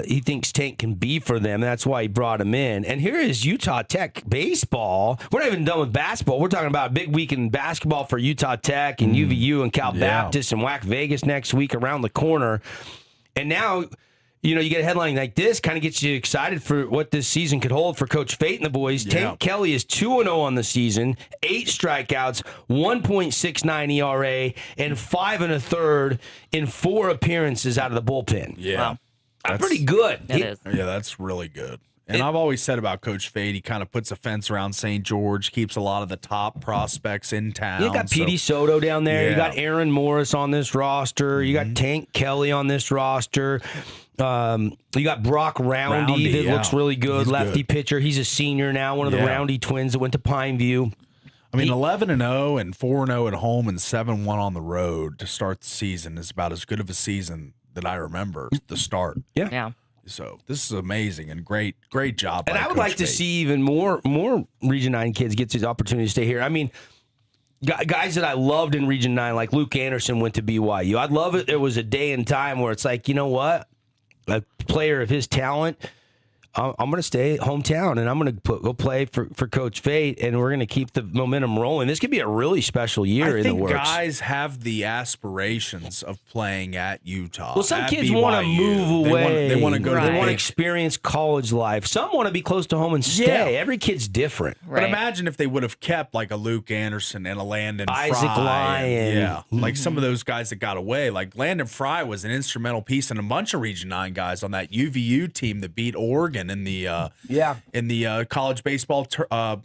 he thinks Tank can be for them. That's why he brought him in. And here is Utah Tech baseball. We're not even done with basketball. We're talking about a big week in basketball for Utah Tech and UVU and Cal Baptist and WAC Vegas next week around the corner. And now, you get a headline like this, kind of gets you excited for what this season could hold for Coach Fate and the boys. Yeah. Tank Kelly is 2-0 on the season, 8 strikeouts, 1.69 ERA, and 5 1/3 in 4 appearances out of the bullpen. Yeah. Wow. That's pretty good. It is. Yeah, that's really good. And I've always said about Coach Fade, he kind of puts a fence around St. George, keeps a lot of the top prospects in town. You got Petey Soto down there. Yeah. You got Aaron Morris on this roster. You got Tank Kelly on this roster. You got Brock Roundy that looks really good. He's Lefty good. pitcher. He's a senior now, one of the Roundy twins that went to Pineview. I mean, 11-0 and 4-0 at home and 7-1 on the road to start the season is about as good of a season that I remember the start. Yeah. So this is amazing and great job. And by I would Coach like to Fate. see even more Region 9 kids get the opportunity to stay here. I mean, guys that I loved in Region 9, like Luke Anderson went to BYU. I'd love it. There was a day and time where it's like, you know what? A player of his talent, I'm going to stay hometown, and I'm going to go play for Coach Fate, and we're going to keep the momentum rolling. This could be a really special year in the works. Guys have the aspirations of playing at Utah. Well, some kids want to move away. They want to go. They want to experience college life. Some want to be close to home and stay. Every kid's different. But imagine if they would have kept like a Luke Anderson and a Landon Isaac Fry. Lyon. Like some of those guys that got away. Like Landon Fry was an instrumental piece and a bunch of Region 9 guys on that UVU team that beat Oregon in the college baseball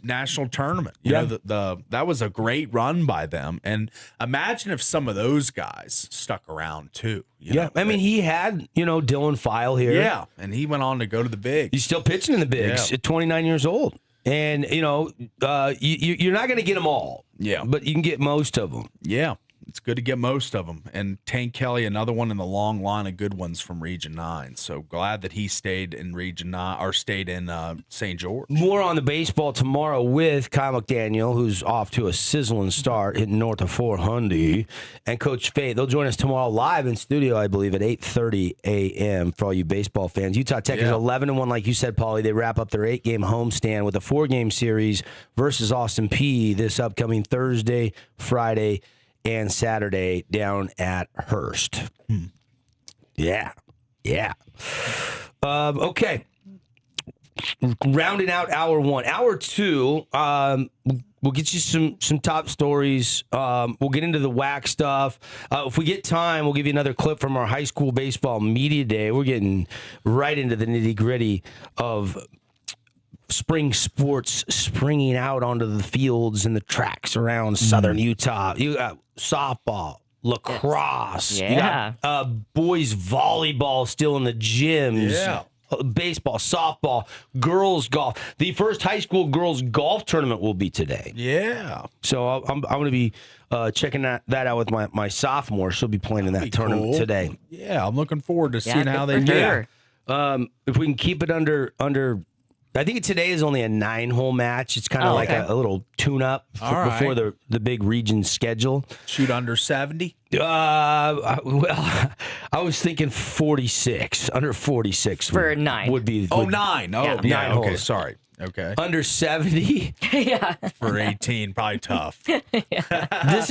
national tournament. You know, that was a great run by them. And imagine if some of those guys stuck around too. You know? I mean, he had Dylan File here. Yeah, and he went on to go to the bigs. He's still pitching in the bigs at 29 years old. And you're not going to get them all. Yeah, but you can get most of them. Yeah. It's good to get most of them. And Tank Kelly, another one in the long line of good ones from Region 9. So glad that he stayed in Region 9 or stayed in St. George. More on the baseball tomorrow with Kyle McDaniel, who's off to a sizzling start, hitting north of 400, and Coach Fate. They'll join us tomorrow live in studio, I believe, at 8:30 a.m. for all you baseball fans. Utah Tech is 11-1, like you said, Paulie. They wrap up their 8-game homestand with a 4-game series versus Austin Peay this upcoming Thursday, Friday, and Saturday down at Hearst. Yeah. Okay. Rounding out hour 1. Hour 2, we'll get you some top stories. We'll get into the WAC stuff. If we get time, we'll give you another clip from our high school baseball media day. We're getting right into the nitty-gritty of spring sports springing out onto the fields and the tracks around southern Utah. You got softball, lacrosse. You got boys volleyball still in the gyms. Yeah. Baseball, softball, girls golf. The first high school girls golf tournament will be today. Yeah. So I'm going to be checking that out with my sophomore. She'll be playing in that tournament today. Yeah, I'm looking forward to seeing how they do. If we can keep it under I think today is only a 9-hole match. It's kind of like a little tune-up before the big region schedule. Shoot under 70? Well, I was thinking 46. Under 46 for 9 would be. 9. Oh, yeah. Okay, holes. Sorry. Okay. Under 70? Yeah. For 18, probably tough. This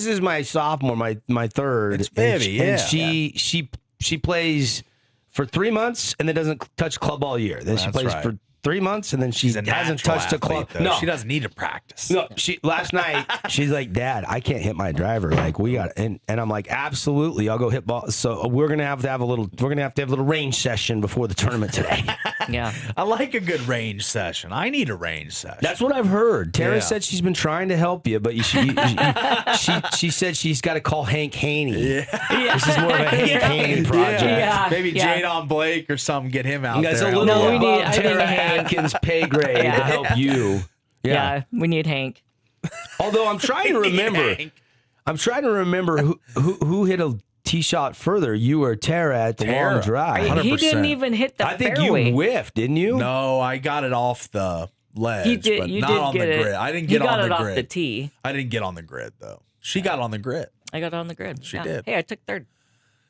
is my sophomore, my third. It's baby, and she plays for 3 months and then doesn't touch club all year. Then she plays for 3 months and then she hasn't touched a club. Though. No, she doesn't need to practice. No, last night she's like, Dad, I can't hit my driver. Like we got and I'm like, absolutely, I'll go hit ball. So we're gonna have to have a little range session before the tournament today. Yeah, I like a good range session. I need a range session. That's what I've heard. Tara said she's been trying to help you, but she said she's got to call Hank Haney. Yeah. This is more of a Hank Haney project. Yeah. Maybe Jadon Blake or something. Get him out there. That's a little Tara Atkins pay grade to help you. Yeah, we need Hank. Although I'm trying to remember who hit a tee shot further, you or Tara at the long drive. 100%. He didn't even hit the fairway. I think you whiffed, didn't you? No, I got it off the ledge, but not on the grid. I didn't get on the grid. Off the tee. I didn't get on the grid, though. She got on the grid. I got on the grid. She did. Hey, I took third.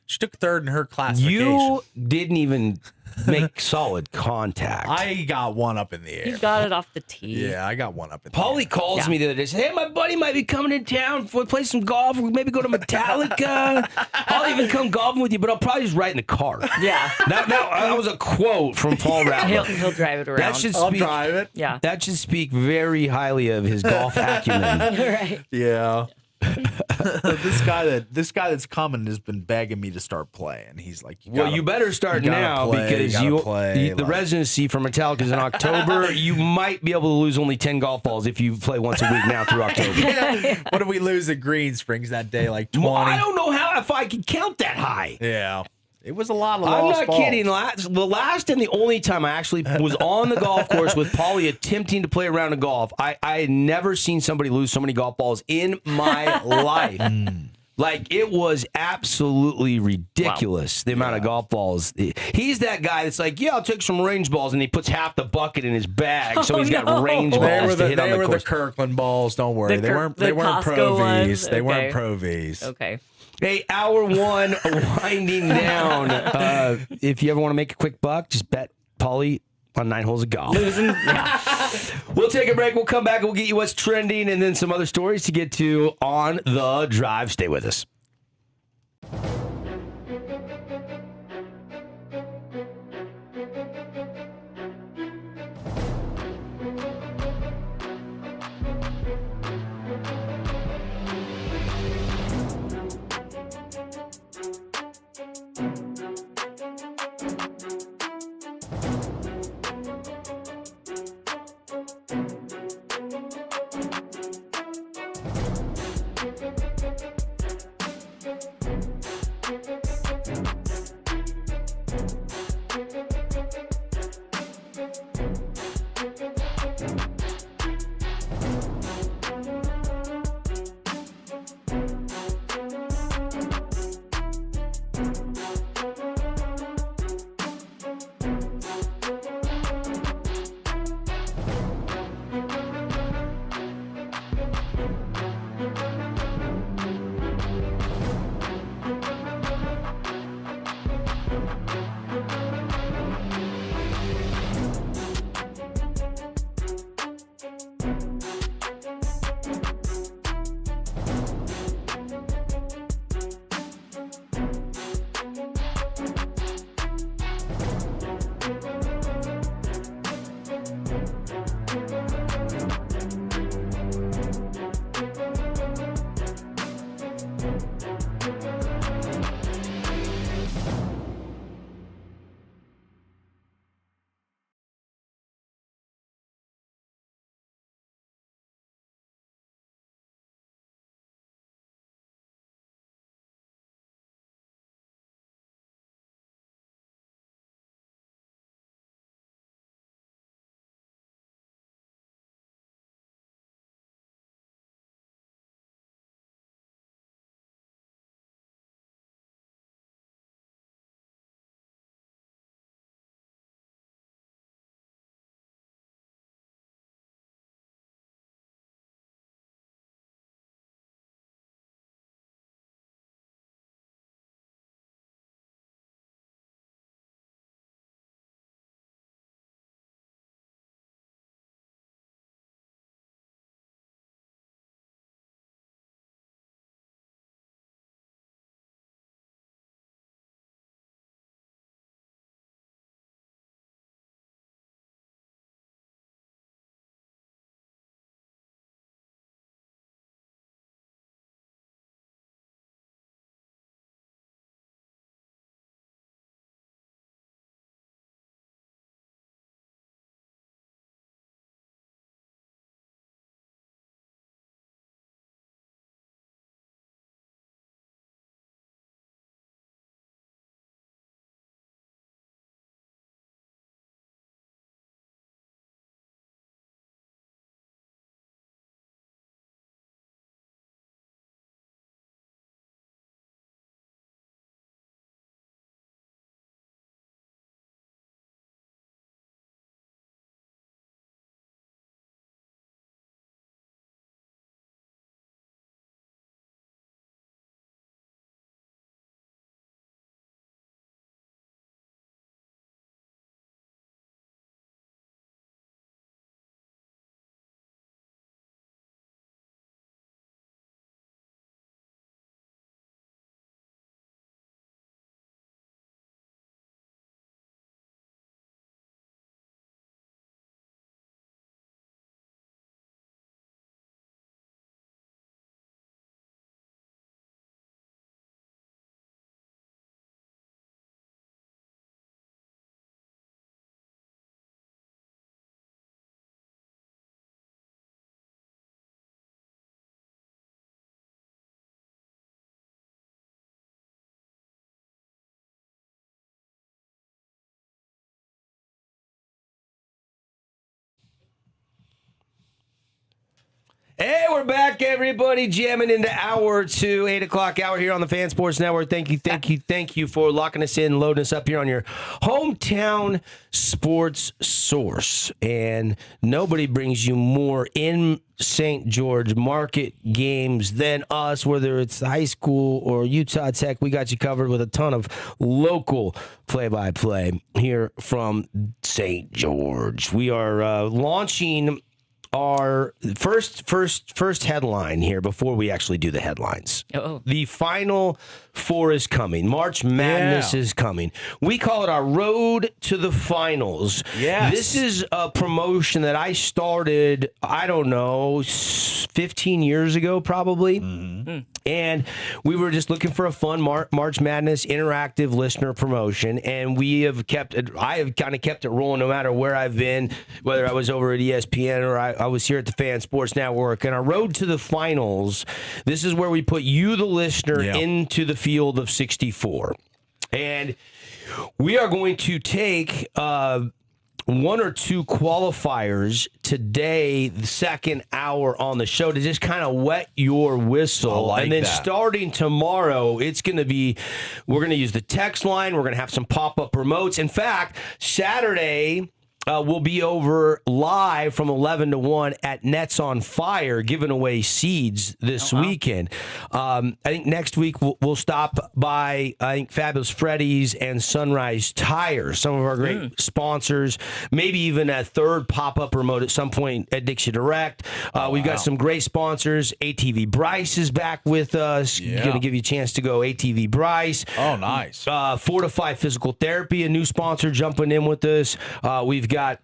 She took third in her classification. You didn't even make solid contact. I got one up in the air. You got it off the tee. Yeah, I got one up in the air. Paulie calls me the other day. Says, hey, my buddy might be coming in town. We'll play some golf. We maybe go to Metallica. I'll even come golfing with you, but I'll probably just ride in the car. Yeah. That was a quote from Paul Ratliff. He'll drive it around. I'll drive it. Yeah. That should speak very highly of his golf acumen. Right. Yeah. This guy that's coming has been begging me to start playing. He's like, you better start now because the residency for Metallica is in October. You might be able to lose only 10 golf balls if you play once a week now through October. What did we lose at Green Springs that day? Like 20? Well, I don't know if I can count that high. Yeah. It was a lot of lost I'm not kidding. The last and the only time I actually was on the golf course with Paulie attempting to play a round of golf, I had never seen somebody lose so many golf balls in my life. Like, it was absolutely ridiculous, the amount of golf balls. He's that guy that's like, I'll take some range balls, and he puts half the bucket in his bag, so he's got range balls to hit on the course. They were the Kirkland balls, don't worry. They weren't Pro Vs. They weren't Pro Vs. Okay. Hey, hour 1 winding down. If you ever want to make a quick buck, just bet Paulie on 9 holes of golf. Losing. Yeah. We'll take a break. We'll come back and we'll get you what's trending and then some other stories to get to on the drive. Stay with us. Hey, we're back, everybody, jamming into hour 2, 8 o'clock hour here on the Fan Sports Network. Thank you for locking us in, loading us up here on your hometown sports source. And nobody brings you more in St. George market games than us, whether it's high school or Utah Tech. We got you covered with a ton of local play-by-play here from St. George. We are launching our first headline here before we actually do the headlines. Oh. The Final Four is coming. March Madness is coming. We call it our Road to the Finals. Yes. This is a promotion that I started, I don't know, 15 years ago probably. Mm-hmm. And we were just looking for a fun March Madness interactive listener promotion, and I have kind of kept it rolling no matter where I've been, whether I was over at ESPN or I was here at the Fan Sports Network. And our Road to the Finals, this is where we put you, the listener, into the field of 64. And we are going to take one or two qualifiers today, the second hour on the show, to just kind of wet your whistle. And then starting tomorrow, we're going to use the text line. We're going to have some pop-up remotes. In fact, Saturday, we'll be over live from 11 to 1 at Nets on Fire, giving away seeds this weekend. I think next week we'll stop by, Fabulous Freddy's and Sunrise Tire, some of our great sponsors, maybe even a third pop-up remote at some point at Dixon Direct. We've got some great sponsors. ATV Bryce is back with us. Going to give you a chance to go ATV Bryce. Oh, nice. Fortify Physical Therapy, a new sponsor jumping in with us. We've got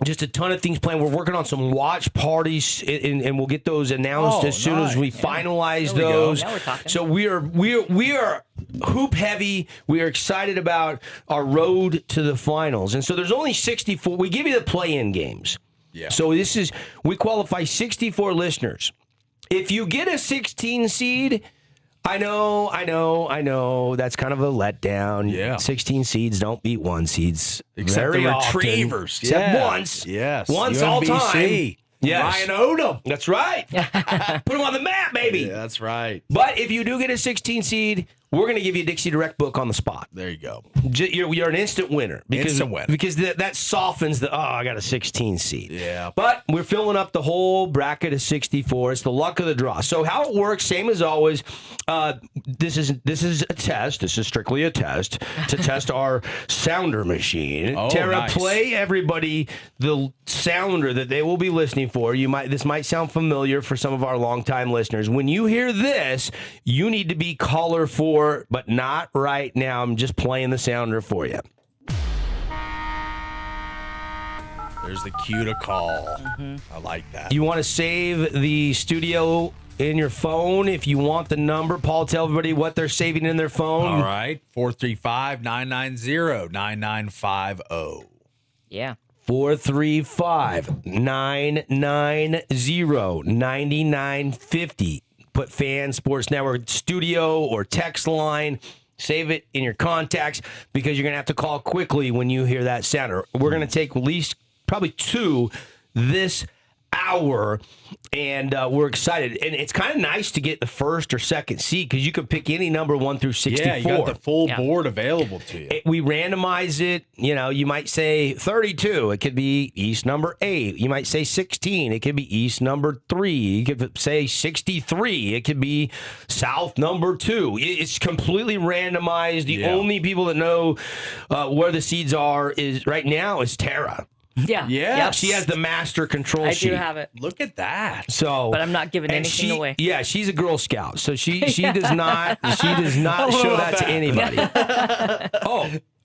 just a ton of things planned. We're working on some watch parties, and we'll get those announced as soon as we finalize those. Now we're talking. So we are hoop heavy. We are excited about our road to the finals. And so there's only 64. We give you the play-in games. Yeah. So we qualify 64 listeners. If you get a 16 seed, I know. That's kind of a letdown. Yeah. 16 seeds don't beat 1 seeds. Except very the often. Retrievers. Except once. Yes. Once all time. Yes. Ryan Odom. That's right. Put them on the map, baby. Yeah, that's right. But if you do get a 16 seed, we're going to give you a Dixie Direct book on the spot. There you go. You're an instant winner. Because that softens I got a 16 seed. Yeah. But we're filling up the whole bracket of 64. It's the luck of the draw. So how it works, same as always, this is a test. This is strictly a test to test our sounder machine. Oh, Tara, nice. play everybody the sounder that they will be listening for. This might sound familiar for some of our longtime listeners. When you hear this, you need to be caller 4, but not right now. I'm just playing the sounder for you. There's the cue to call. Mm-hmm. I like that. You want to save the studio in your phone if you want the number. Paul, tell everybody what they're saving in their phone. All right. 435-990-9950. Yeah. 435-990-9950. Put Fan Sports Network studio or text line. Save it in your contacts because you're going to have to call quickly when you hear that sounder. We're going to take at least probably 2 this hour, and we're excited. And it's kind of nice to get the first or second seed because you can pick any number 1 through 64. Yeah, you got the full board available to you. We randomize it. You might say 32. It could be East number 8. You might say 16. It could be East number 3. You could say 63. It could be South number 2. It's completely randomized. The only people that know where the seeds are right now is Tara. Yeah. Yeah. She has the master control sheet. I do have it. Look at that. So, but I'm not giving anything away. Yeah, she's a Girl Scout, so she does not show that to anybody.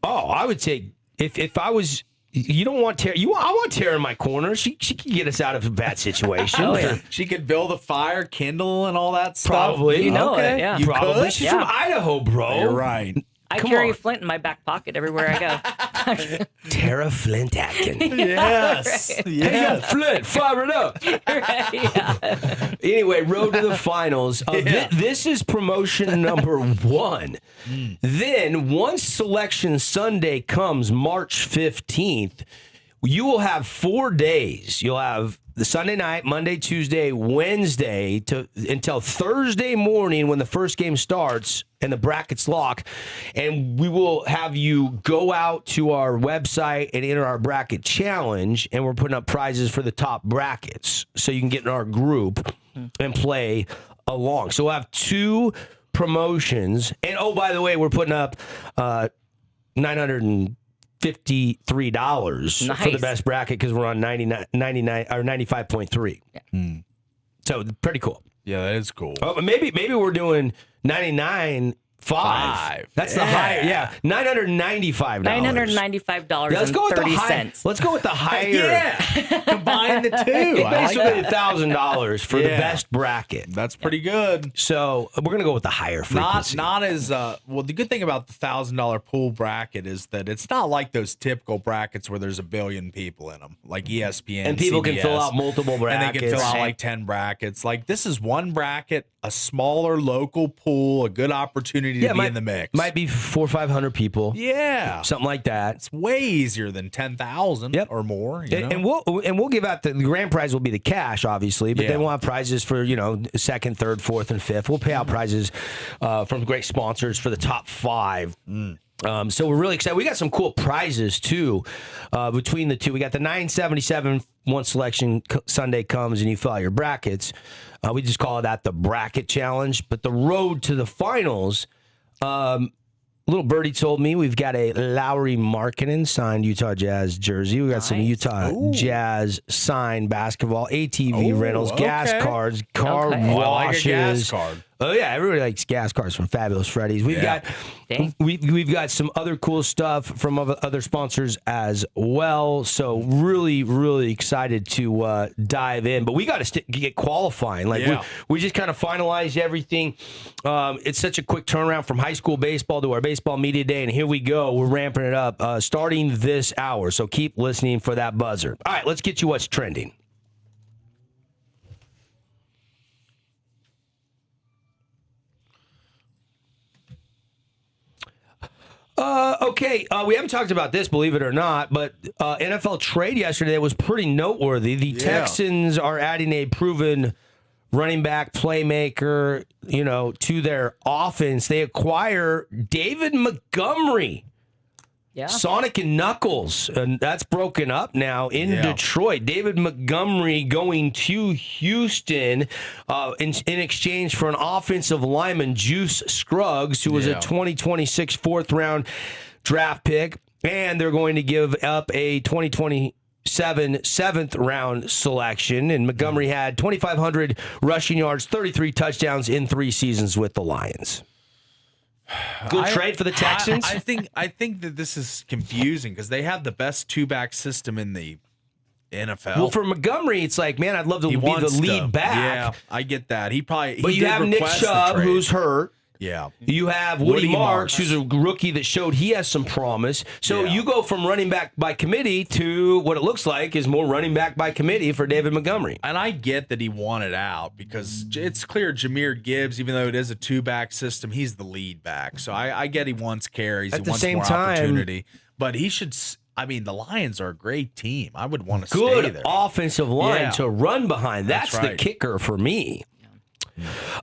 I would say if I was. You don't want Tara. I want Tara in my corner. She can get us out of a bad situation. Oh, yeah. She could build a fire, kindle, and all that stuff. Probably. You know it, yeah. You probably. could? She's from Idaho, bro. You're right. I carry a flint in my back pocket everywhere I go. Tara Flint Atkin. Yes. Right. Yes. Hey, Flint, fire it up. Right, yeah. Anyway, road to the finals. This is promotion number 1. Then, once Selection Sunday comes, March 15th, you will have 4 days. You'll have the Sunday night, Monday, Tuesday, Wednesday until Thursday morning when the first game starts and the brackets lock. And we will have you go out to our website and enter our bracket challenge. And we're putting up prizes for the top brackets so you can get in our group and play along. So we'll have 2 promotions. And oh, by the way, we're putting up $953 for the best bracket because we're on 99 or 95.3. Yeah. So pretty cool. Yeah, that is cool. Oh, maybe we're doing 99.5. That's the higher. Yeah, $995. $995 Let's go with the high. cents. Let's go with the higher. Yeah, combine the two. I like Basically that. $1,000 for the best bracket. That's pretty good. So we're gonna go with the higher frequency. Not as well. The good thing about the $1,000 pool bracket is that it's not like those typical brackets where there's a billion people in them, like ESPN and people can CBS, fill out multiple brackets. and they can fill out like 10 brackets. Like this is one bracket, a smaller local pool, a good opportunity to be in the mix. Might be 400 or 500 people. Yeah, Something like that. it's way easier than 10,000 or more. You know? And we'll give out the grand prize will be the cash, obviously, but then we'll have prizes for second, third, fourth, and fifth. We'll pay out prizes from great sponsors for the top 5. So we're really excited. We got some cool prizes too between the two. We got the 977 once selection Sunday comes and you fill out your brackets. We just call that the bracket challenge. But the road to the finals. Little birdie told me we've got a Lowry Markkinen signed Utah Jazz jersey. We got some Utah Jazz signed basketball, ATV rentals, gas cards, car washes. I like a gas card. Oh yeah, everybody likes gas cards from Fabulous Freddy's. We've got some other cool stuff from other sponsors as well. So really excited to dive in. But we got to get qualifying. We just kind of finalized everything. It's such a quick turnaround from high school baseball to our baseball media day, and here we go. We're ramping it up starting this hour. So keep listening for that buzzer. All right, let's get you what's trending. Okay, we haven't talked about this, believe it or not, but NFL trade yesterday was pretty noteworthy. The Texans are adding a proven running back playmaker, to their offense. They acquire David Montgomery. Yeah. Sonic and Knuckles, and that's broken up now in Detroit. David Montgomery going to Houston in exchange for an offensive lineman, Juice Scruggs, who was a 2026 fourth-round draft pick, and they're going to give up a 2027 seventh-round selection. And Montgomery had 2,500 rushing yards, 33 touchdowns in 3 seasons with the Lions. Good trade for the Texans. I think that this is confusing because they have the best 2-back system in the NFL. Well, for Montgomery, it's like, man, I'd love to be the lead back. Yeah, I get that. But you have Nick Chubb, who's hurt. Yeah. You have Woody Marks, who's a rookie that showed he has some promise. So you go from running back by committee to what it looks like is more running back by committee for David Montgomery. And I get that he wanted out because it's clear Jahmyr Gibbs, even though it is a 2-back system, he's the lead back. So I get he wants carries. He wants more opportunity. But he should... I mean, the Lions are a great team. I would want to stay there. Good offensive line to run behind. That's the kicker for me.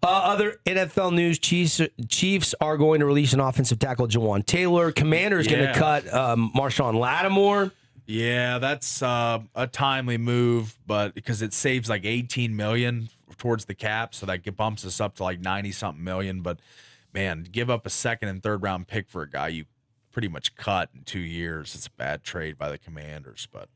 Other NFL news, Chiefs are going to release an offensive tackle, Jawan Taylor. Commanders going to cut Marshawn Lattimore. Yeah, that's a timely move, but because it saves like $18 million towards the cap, so that bumps us up to like 90-something million. But, man, give up a second and third round pick for a guy you pretty much cut in 2 years. It's a bad trade by the Commanders, but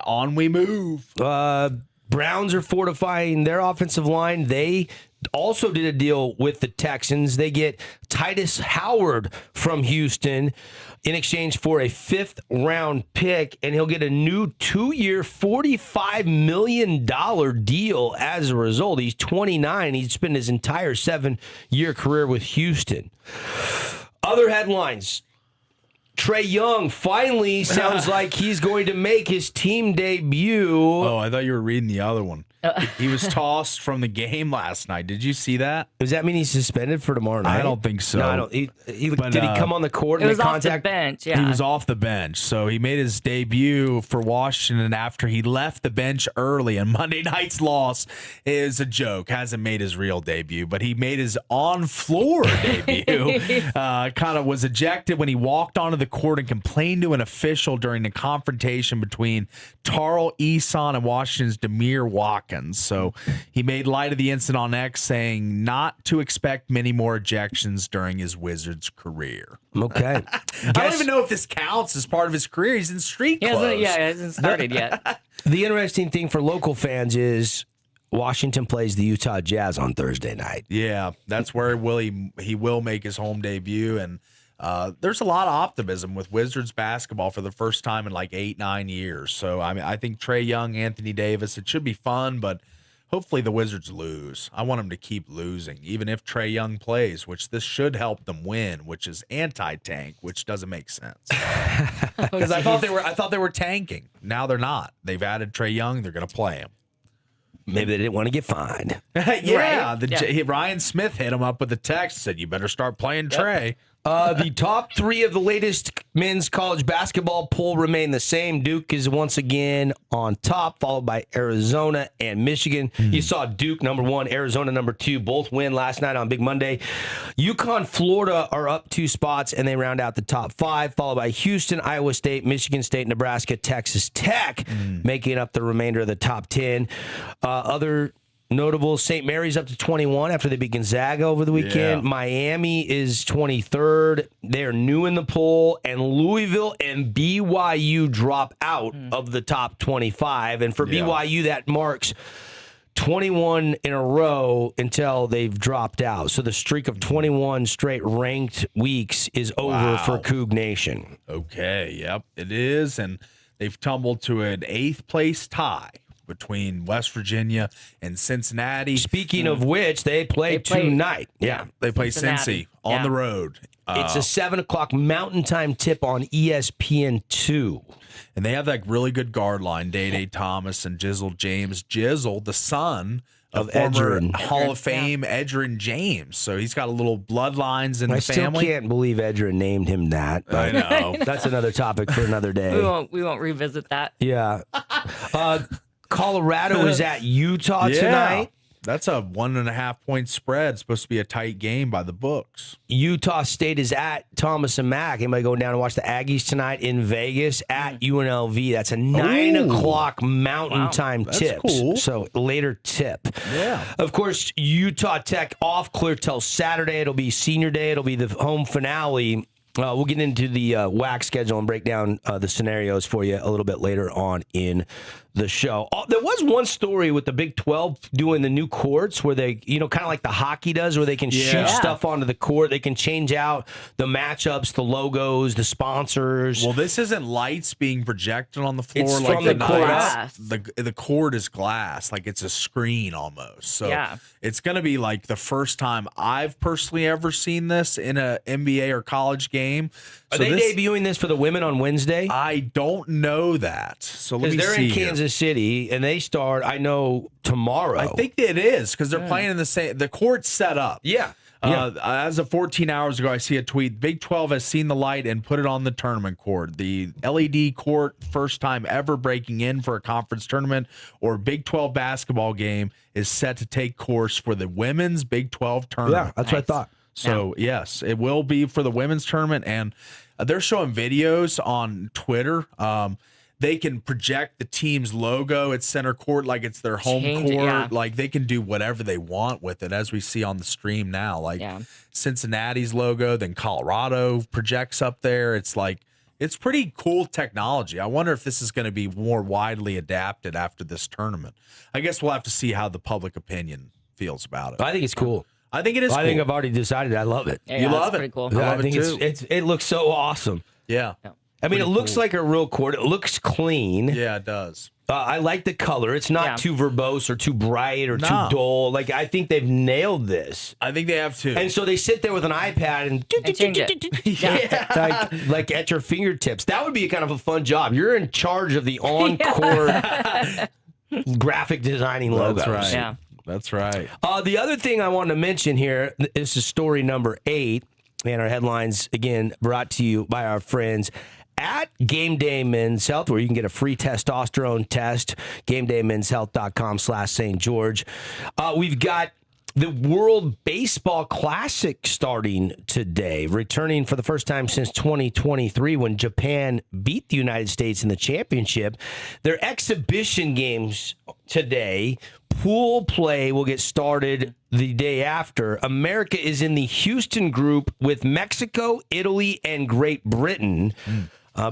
on we move. Browns are fortifying their offensive line. They also did a deal with the Texans. They get Titus Howard from Houston in exchange for a 5th-round pick, and he'll get a new 2-year, $45 million deal as a result. He's 29. He's spent his entire 7-year career with Houston. Other headlines. Trae Young finally sounds like he's going to make his team debut. Oh, I thought you were reading the other one. He was tossed from the game last night. Did you see that? Does that mean he's suspended for tomorrow night? I don't think so. No, I don't. But, did he come on the court It and was make off contact? the bench. Yeah. He was off the bench. So he made his debut for Washington after he left the bench early. And Monday night's loss is a joke. Hasn't made his real debut, but he made his on-floor debut. Kind of was ejected when he walked onto the court and complained to an official during the confrontation between Tarl Eason and Washington's Demir Watkins. So he made light of the incident on X, saying not to expect many more ejections during his Wizards career. Okay. I don't even know if this counts as part of his career. He's in street He clothes. hasn't started yet. The interesting thing for local fans is Washington plays the Utah Jazz on Thursday night. Yeah, that's where he will make his home debut. And there's a lot of optimism with Wizards basketball for the first time in like 8-9 years. So, I mean, I think Trae Young, Anthony Davis, it should be fun, but hopefully the Wizards lose. I want them to keep losing, even if Trae Young plays, which this should help them win, which is anti-tank, which doesn't make sense. Because I thought they were tanking. Now they're not. They've added Trae Young. They're going to play him. Maybe they didn't want to get fined. Yeah, Right? Ryan Smith hit him up with a text, said, you better start playing Trae. The top three of the latest men's college basketball poll remain the same. Duke is once again on top, followed by Arizona and Michigan. You saw Duke number 1, Arizona number 2, both win last night on Big Monday. UConn, Florida are up 2 spots, and they round out the top 5, followed by Houston, Iowa State, Michigan State, Nebraska, Texas Tech, making up the remainder of the top 10. Other notable, St. Mary's up to 21 after they beat Gonzaga over the weekend. Yeah. Miami is 23rd. They're new in the poll. And Louisville and BYU drop out of the top 25. And for BYU, that marks 21 in a row until they've dropped out. So the streak of 21 straight ranked weeks is over for Coug Nation. Okay, yep, it is. And they've tumbled to an 8th place tie between West Virginia and Cincinnati. Speaking of which, they play tonight. Yeah. They play Cincinnati. Cincy on Yeah. the road. It's a 7 o'clock Mountain Time tip on ESPN2. And they have that really good guard line, Day Thomas and Jizzle James. Jizzle, the son of former Edgerrin. Hall of Fame Edgerrin James. So he's got a little bloodlines in I the still family. can't believe Edgerrin named him that. I know. That's another topic for another day. We won't revisit that. Yeah. Colorado is at Utah tonight. That's a 1.5 point spread. It's supposed to be a tight game by the books. Utah State is at Thomas and Mack. Anybody going down and watch the Aggies tonight in Vegas at UNLV? That's a 9 o'clock Mountain Time That's tip. cool. So later tip. Yeah. Of course, Utah Tech off clear till Saturday. It'll be senior day. It'll be the home finale. We'll get into the WAC schedule and break down the scenarios for you a little bit later on in the show. There was one story with the Big 12 doing the new courts where they, kind of like the hockey does, where they can shoot stuff onto the court. They can change out the matchups, the logos, the sponsors. Well, this isn't lights being projected on the floor. It's like from the glass. The court is glass, like it's a screen almost. So Yeah. it's going to be like the first time I've personally ever seen this in a NBA or college game. Are So they debuting this for the women on Wednesday? I don't know that. So let Because me they're see in here. Kansas City, and they start, I know, tomorrow. I think it is because they're playing in the same. The court's set up. Yeah. As of 14 hours ago, I see a tweet. Big 12 has seen the light and put it on the tournament court. The LED court, first time ever breaking in for a conference tournament or Big 12 basketball game, is set to take course for the women's Big 12 tournament. Yeah, that's what I thought. So, yes, it will be for the women's tournament. And they're showing videos on Twitter. They can project the team's logo at center court like it's their home Change it, court. yeah. Like they can do whatever they want with it, as we see on the stream now. Like Cincinnati's logo, then Colorado projects up there. It's like, it's pretty cool technology. I wonder if this is going to be more widely adapted after this tournament. I guess we'll have to see how the public opinion feels about it. I think it's cool. I think it is I cool. think I've already decided I love it. Yeah, You love that's it. pretty cool. I I love think it too. it looks so awesome. Yeah. I mean, it looks like a real court. It looks clean. Yeah, it does. I like the color. It's not too verbose or too bright or too dull. Like, I think they've nailed this. I think they have too. And so they sit there with an iPad and change it. Yeah, like at your fingertips. That would be kind of a fun job. You're in charge of the on-court graphic designing logos. That's right. Yeah. That's right. The other thing I wanted to mention here, this is story number 8, and our headlines, again, brought to you by our friends at Game Day Men's Health, where you can get a free testosterone test, GameDayMen'sHealth.com/St. George. We've got the World Baseball Classic starting today, returning for the first time since 2023 when Japan beat the United States in the championship. Their exhibition games today, pool play will get started the day after. America is in the Houston group with Mexico, Italy, and Great Britain.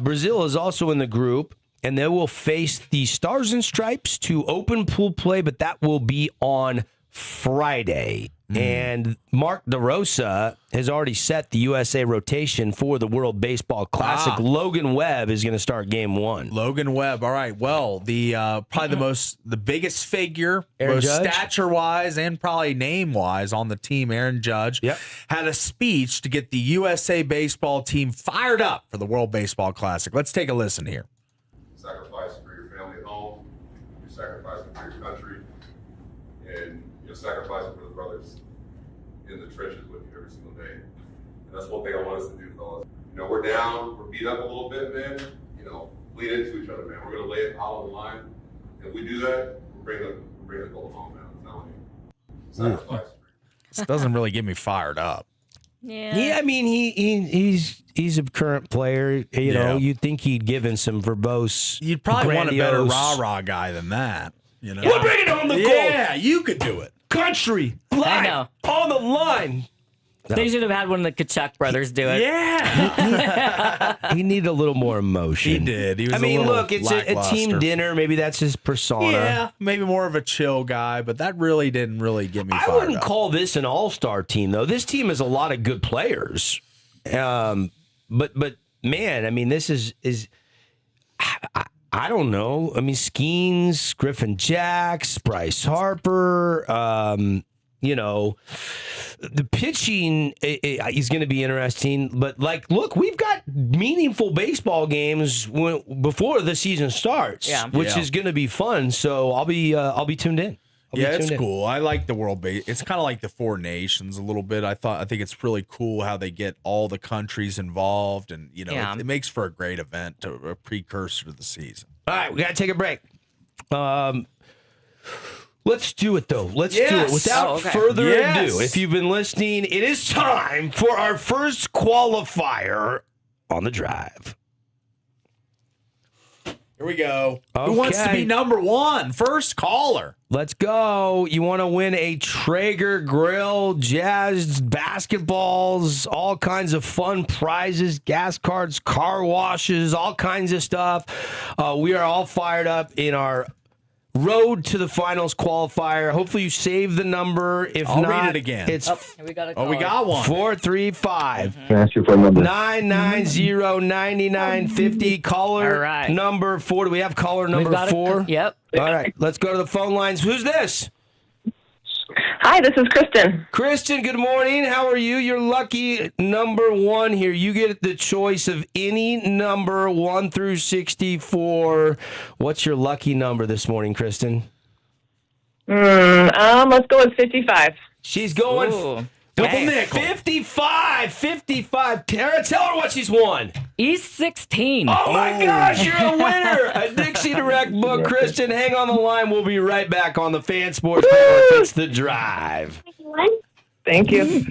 Brazil is also in the group, and they will face the Stars and Stripes to open pool play, but that will be on Friday. And Mark DeRosa has already set the USA rotation for the World Baseball Classic. Logan Webb is going to start game 1. Logan Webb. All right. Well, the probably the biggest figure, Aaron both Judge? stature-wise and probably name-wise on the team, Aaron Judge, had a speech to get the USA baseball team fired up for the World Baseball Classic. Let's take a listen here. Sacrifice for your family at home, you're sacrificing for your country, and you're sacrificing for the brothers in the trenches with you every single day. And that's one thing I want us to do, fellas. You know, we're down, we're beat up a little bit, man. You know, bleed into each other, man. We're gonna lay it out on the line. If we do that, we're bringing the goal home, man. I'm telling you. Sacrifice. This doesn't really get me fired up. Yeah. I mean, he's a current player. You know, you'd think he'd given some verbose. You'd probably want a better grandiose- rah-rah guy than that. You know? We're bringing home the gold. Yeah, you could do it. Country, I live, know. on the line. They should have had one of the Kachuk brothers do it. Yeah. He needed a little more emotion. He did. He was I mean, a little look, it's a lackluster. team dinner. Maybe that's his persona. Yeah, maybe more of a chill guy, but that really didn't really get me I fired wouldn't up. call this an all-star team, though. This team has a lot of good players. But man, I mean, this is I don't know. I mean, Skeens, Griffin Jacks, Bryce Harper. You know, the pitching is going to be interesting. But like, look, we've got meaningful baseball games before the season starts, which is going to be fun. So I'll be tuned in. It's cool. I like the World Base. It's kind of like the Four Nations a little bit. I think it's really cool how they get all the countries involved, and you know, it makes for a great event, a precursor to the season. All right, we got to take a break. Let's do it, though. Let's do it. Without further ado, if you've been listening, it is time for our first qualifier on the drive. Here we go. Okay. Who wants to be number 1? First caller. Let's go. You want to win a Traeger grill, Jazz basketballs, all kinds of fun prizes, gas cards, car washes, all kinds of stuff. We are all fired up in our road to the finals qualifier. Hopefully you save the number. If I'll not, read it again. It's We got we got one. 435 Ask your phone number. 990-9950. Caller All right. number 4. Do we have caller We've number got 4? Yep. All right, let's go to the phone lines. Who's this? Hi, this is Kristen. Kristen, good morning. How are you? You're lucky number 1 here. You get the choice of any number 1 through 64. What's your lucky number this morning, Kristen? Let's go with 55. She's going Ooh. Double nickel. 55. Tara, tell her what she's won. East 16. Oh my gosh, you're a winner. A Dixie Direct book. Kristen, hang on the line. We'll be right back on the Fan Sports Network. It's The Drive. Thank you.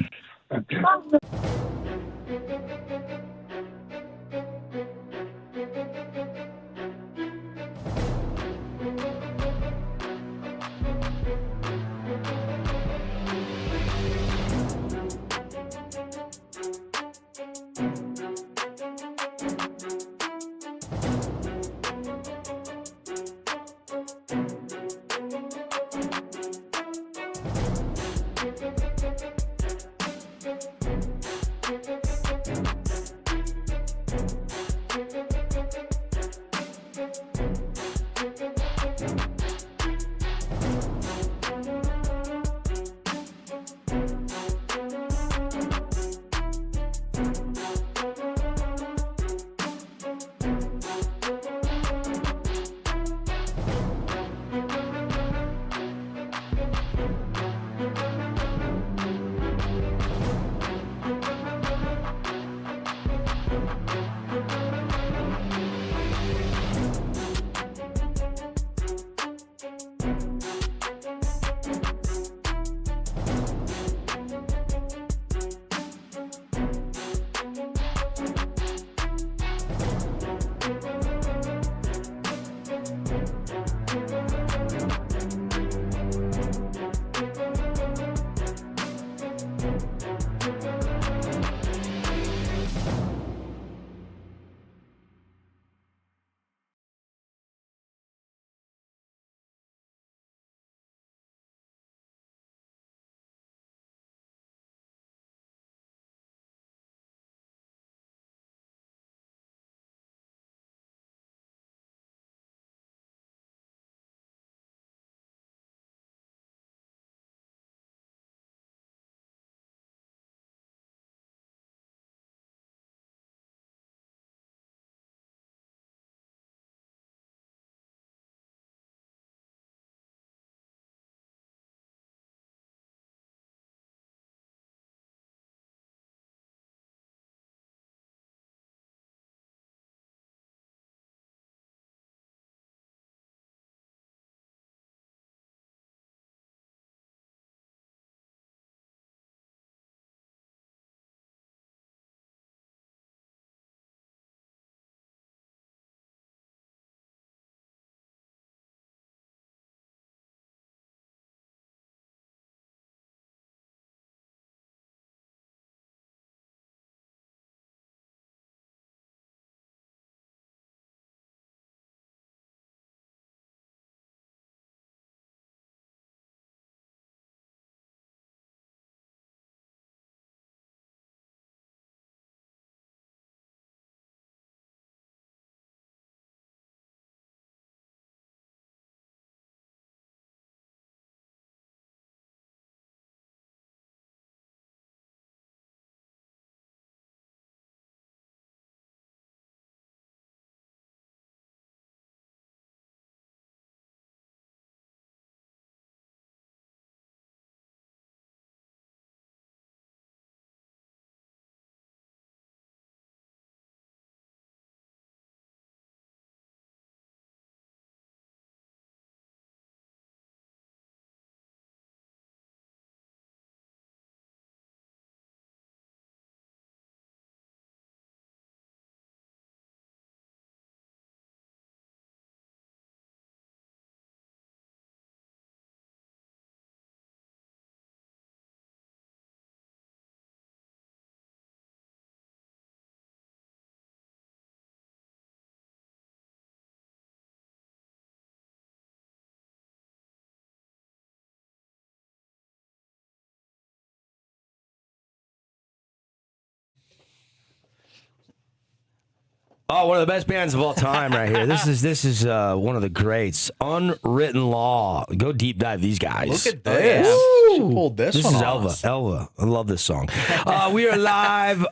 Oh, one of the best bands of all time, right here. This is one of the greats. Unwritten Law. Go deep dive these guys. Look at this. Woo! She pulled this This one is on Elva. us. Elva. I love this song. We are live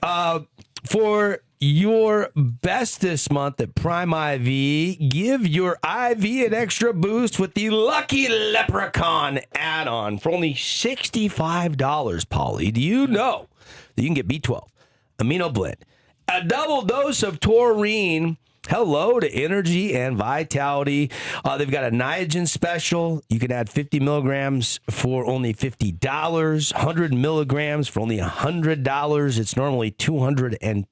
for your best this month at Prime IV. Give your IV an extra boost with the Lucky Leprechaun add-on for only $65, Polly. Do you know that you can get B12, Amino Blend, a double dose of taurine? Hello to energy and vitality. They've got a Niagen special. You can add 50 milligrams for only $50, 100 milligrams for only $100. It's normally $220.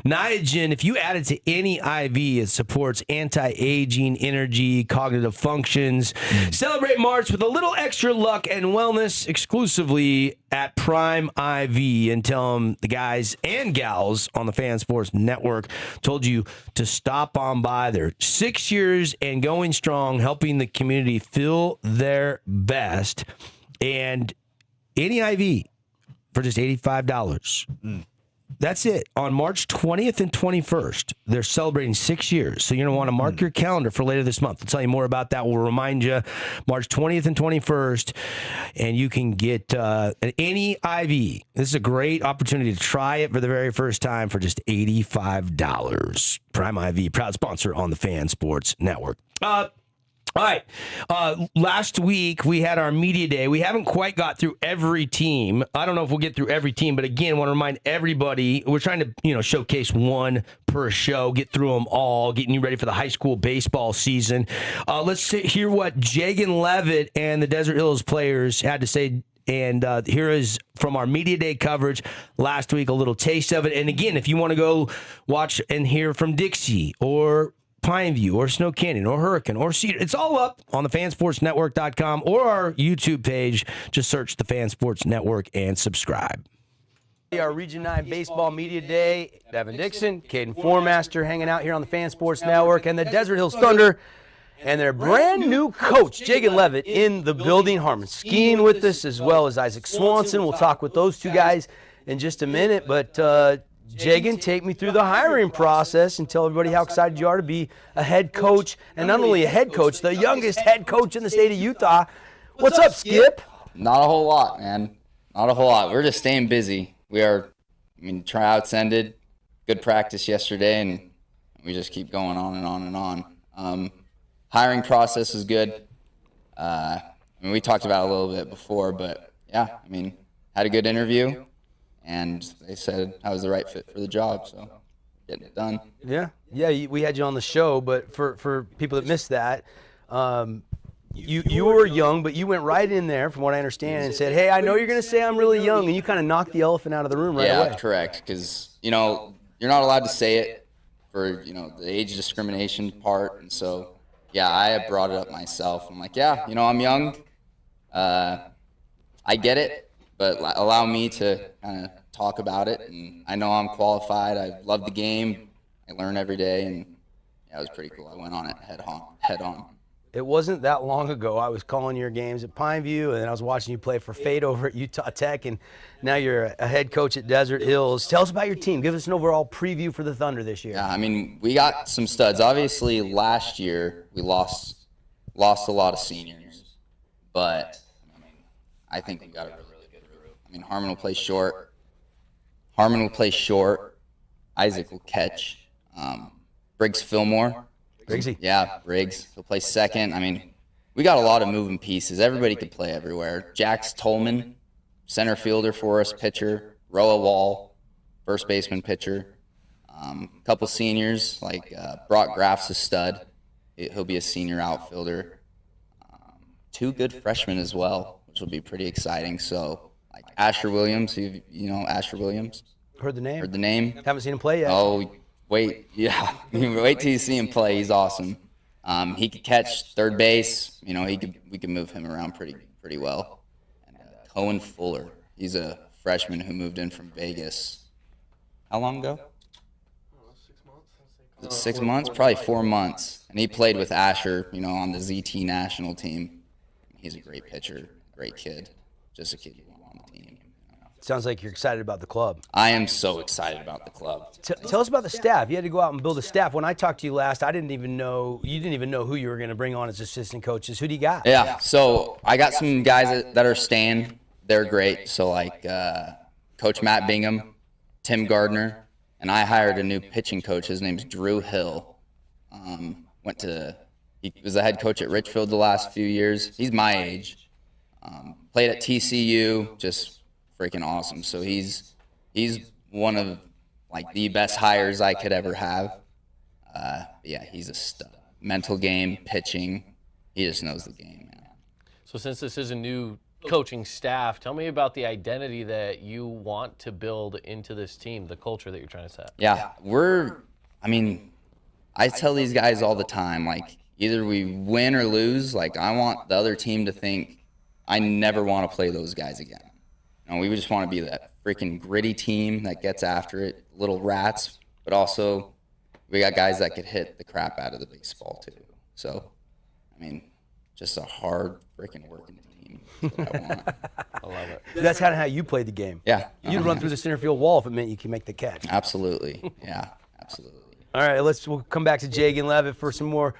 Niagen, if you add it to any IV, it supports anti-aging, energy, cognitive functions. Celebrate March with a little extra luck and wellness exclusively at Prime IV, and tell them the guys and gals on the Fan Sports Network told you to stop on by. They're 6 years and going strong, helping the community feel their best. And any IV for just $85. That's it. On March 20th and 21st, they're celebrating 6 years. So you're going to want to mark your calendar for later this month. I'll tell you more about that. We'll remind you March 20th and 21st, and you can get any IV. This is a great opportunity to try it for the very first time for just $85. Prime IV, proud sponsor on the Fan Sports Network. All right. Last week we had our media day. We haven't quite got through every team. I don't know if we'll get through every team, but again, want to remind everybody we're trying to, showcase one per show, get through them all, getting you ready for the high school baseball season. Let's hear what Jagan Levitt and the Desert Hills players had to say. And here is from our media day coverage last week, a little taste of it. And again, if you want to go watch and hear from Dixie or Pineview or Snow Canyon or Hurricane or Cedar, it's all up on the fansportsnetwork.com or our YouTube page. Just search the Fan Sports Network and subscribe. Our Region 9 Baseball Media Day, Devin Dixon, Caden Formaster hanging out here on the Fan Sports Network, and the Desert Hills Thunder and their brand new coach, Jagan Levitt, in the building. Harmon skiing with us, as well as Isaac Swanson. We'll talk with those two guys in just a minute. But Jagan, take me through the hiring process and tell everybody how excited you are to be a head coach, and not only a head coach, the youngest head coach in the state of Utah. What's up, Skip? Not a whole lot, man. Not a whole lot. We're just staying busy. Tryouts ended, good practice yesterday, and we just keep going on and on and on. Hiring process is good. We talked about it a little bit before, but yeah, had a good interview, and they said I was the right fit for the job, so getting it done. Yeah, we had you on the show, but for people that missed that, you were young, but you went right in there, from what I understand, and said, hey, I know you're going to say I'm really young, and you kind of knocked the elephant out of the room right away. Yeah, correct, because, you're not allowed to say it for, the age discrimination part, and so, yeah, I brought it up myself. I'm like, yeah, I'm young. I get it, but allow me to kind of talk about it, and I know I'm qualified. I love the game. I learn every day, and yeah, it was pretty cool. I went on it head on. It wasn't that long ago I was calling your games at Pineview, and I was watching you play for Fate over at Utah Tech, and now you're a head coach at Desert Hills. Tell us about your team. Give us an overall preview for the Thunder this year. Yeah, we got some studs. Obviously, last year we lost a lot of seniors, but I think we got a really good group. Harmon will play short. Isaac will catch. Briggs Fillmore. Briggsy. Yeah, Briggs. He'll play second. We got a lot of moving pieces. Everybody could play everywhere. Jax Tolman, center fielder for us, pitcher. Roa Wall, first baseman, pitcher. A couple seniors, like Brock Graff's a stud. He'll be a senior outfielder. Two good freshmen as well, which will be pretty exciting. So, like Asher Williams, Asher Williams? Heard the name. Haven't seen him play yet. Oh, wait till you see him play. He's awesome. He could catch third base. We could move him around pretty well. And Cohen Fuller, he's a freshman who moved in from Vegas. How long ago? 6 months. Was it 6 months? Probably 4 months. And he played with Asher, on the ZT national team. He's a great pitcher, great kid, just a kid you want on the team. Sounds like you're excited about the club. I am so excited about the club. Tell us about the staff. You had to go out and build a staff. When I talked to you last, you didn't even know who you were going to bring on as assistant coaches. Who do you got? Yeah, so I got some guys that are staying. They're great. So like Coach Matt Bingham, Tim Gardner, and I hired a new pitching coach. His name's Drew Hill. He was the head coach at Richfield the last few years. He's my age. Played at TCU, just freaking awesome. So he's one of the best hires I could ever have. Yeah, he's a stud. Mental game, pitching, he just knows the game, man. So since this is a new coaching staff, tell me about the identity that you want to build into this team, the culture that you're trying to set. Yeah, I tell these guys all the time, either we win or lose, I want the other team to think I never want to play those guys again. We just want to be that freaking gritty team that gets after it, little rats, but also we got guys that could hit the crap out of the baseball too. So, just a hard freaking working team. That's what I want. I love it. That's kind of how you played the game. Yeah. You'd run through the center field wall if it meant you could make the catch. Absolutely. Yeah, absolutely. All right, we'll come back to Jagan Levitt for some more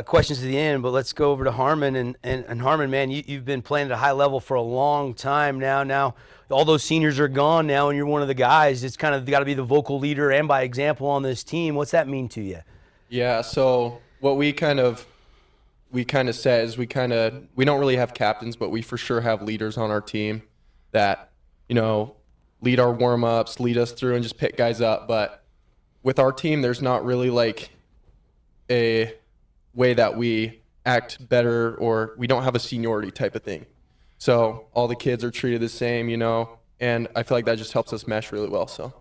questions at the end, but let's go over to Harmon. And Harmon, man, you've been playing at a high level for a long time now. Now all those seniors are gone now, and you're one of the guys. It's kind of got to be the vocal leader and by example on this team. What's that mean to you? Yeah, so what we kind of said is we don't really have captains, but we for sure have leaders on our team that, lead our warm-ups, lead us through and just pick guys up. But with our team, there's not really a way that we act better, or we don't have a seniority type of thing. So all the kids are treated the same, and I feel like that just helps us mesh really well. So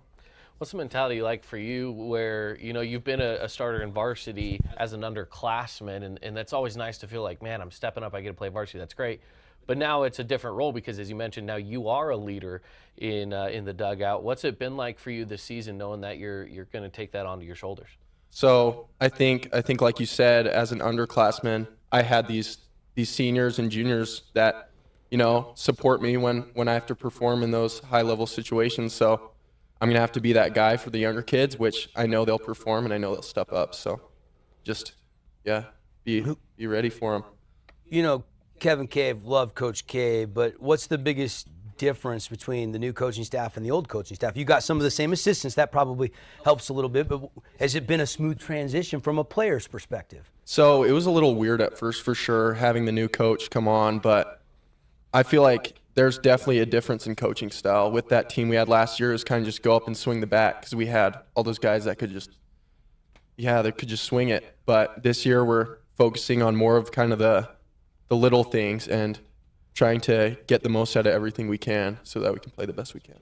What's the mentality like for you where, you've been a starter in varsity as an underclassman, and that's always nice to feel like, man, I'm stepping up, I get to play varsity, that's great. But now it's a different role because, as you mentioned, now you are a leader in the dugout. What's it been like for you this season knowing that you're going to take that onto your shoulders? So I think like you said, as an underclassman, I had these seniors and juniors that, support me when I have to perform in those high-level situations. So I'm going to have to be that guy for the younger kids, which I know they'll perform and I know they'll step up. So just, be ready for them. Kevin Cave, love Coach Cave, but what's the biggest difference between the new coaching staff and the old coaching staff? You got some of the same assistants. That probably helps a little bit, but has it been a smooth transition from a player's perspective? So it was a little weird at first, for sure, having the new coach come on, but I feel like there's definitely a difference in coaching style. With that team we had last year, it was kind of just go up and swing the bat because we had all those guys that could just, they could just swing it. But this year we're focusing on more of kind of the little things and trying to get the most out of everything we can so that we can play the best we can.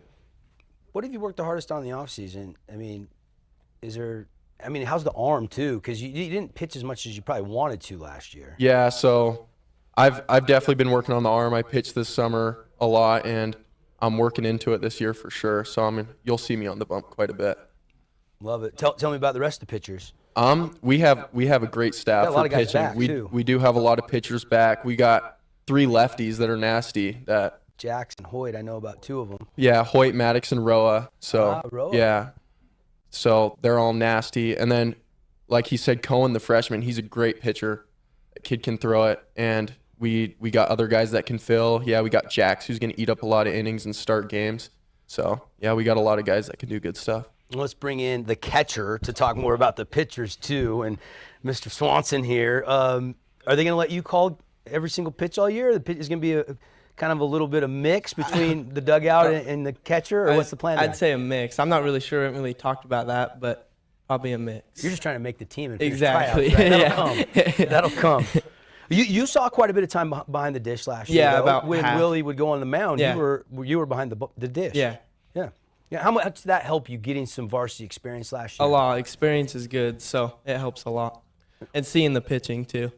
What have you worked the hardest on in the offseason? How's the arm too? Because you didn't pitch as much as you probably wanted to last year. Yeah, so I've definitely been working on the arm. I pitched this summer a lot, and I'm working into it this year for sure. So you'll see me on the bump quite a bit. Love it. Tell me about the rest of the pitchers. We have a great staff Got a lot for of guys pitching. back, too. We do have a lot of pitchers back. We got 3 lefties that are nasty. That Jackson, Hoyt, I know about 2 of them. Yeah, Hoyt, Maddox, and Roa. So Roa. yeah, so they're all nasty. And then, like he said, Cohen, the freshman, he's a great pitcher. That kid can throw it, and we got other guys that can fill. Yeah, we got Jax, who's going to eat up a lot of innings and start games. So yeah, we got a lot of guys that can do good stuff. Let's bring in the catcher to talk more about the pitchers too, and Mr. Swanson here. Are they going to let you call every single pitch all year? The pitch is going to be a kind of a little bit of mix between the dugout and the catcher, or what's the plan? I'd say a mix. I'm not really sure. I haven't really talked about that, but probably a mix. You're just trying to make the team and exactly. That'll come. That'll come. You saw quite a bit of time behind the dish last year. Yeah, though. about when half. Willie would go on the mound. Yeah. You were behind the dish. Yeah. Yeah. How much did that help you getting some varsity experience last year? A lot. Experience is good, so it helps a lot. And seeing the pitching too,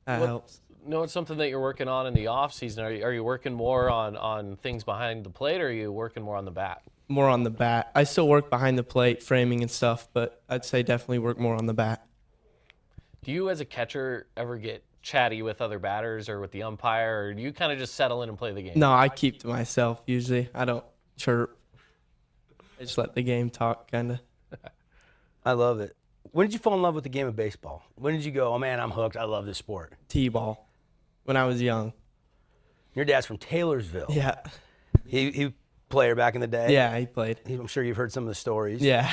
that helps. It's something that you're working on in the off season. Are you working more on things behind the plate, or are you working more on the bat? More on the bat. I still work behind the plate, framing and stuff, but I'd say definitely work more on the bat. Do you, as a catcher, ever get chatty with other batters or with the umpire, or do you kind of just settle in and play the game? No, I keep to myself usually. I don't chirp. I just let the game talk, kind of. I love it. When did you fall in love with the game of baseball? When did you go, oh man, I'm hooked, I love this sport? T-ball, when I was young. Your dad's from Taylorsville. Yeah. He player back in the day? Yeah, he played. I'm sure you've heard some of the stories. Yeah.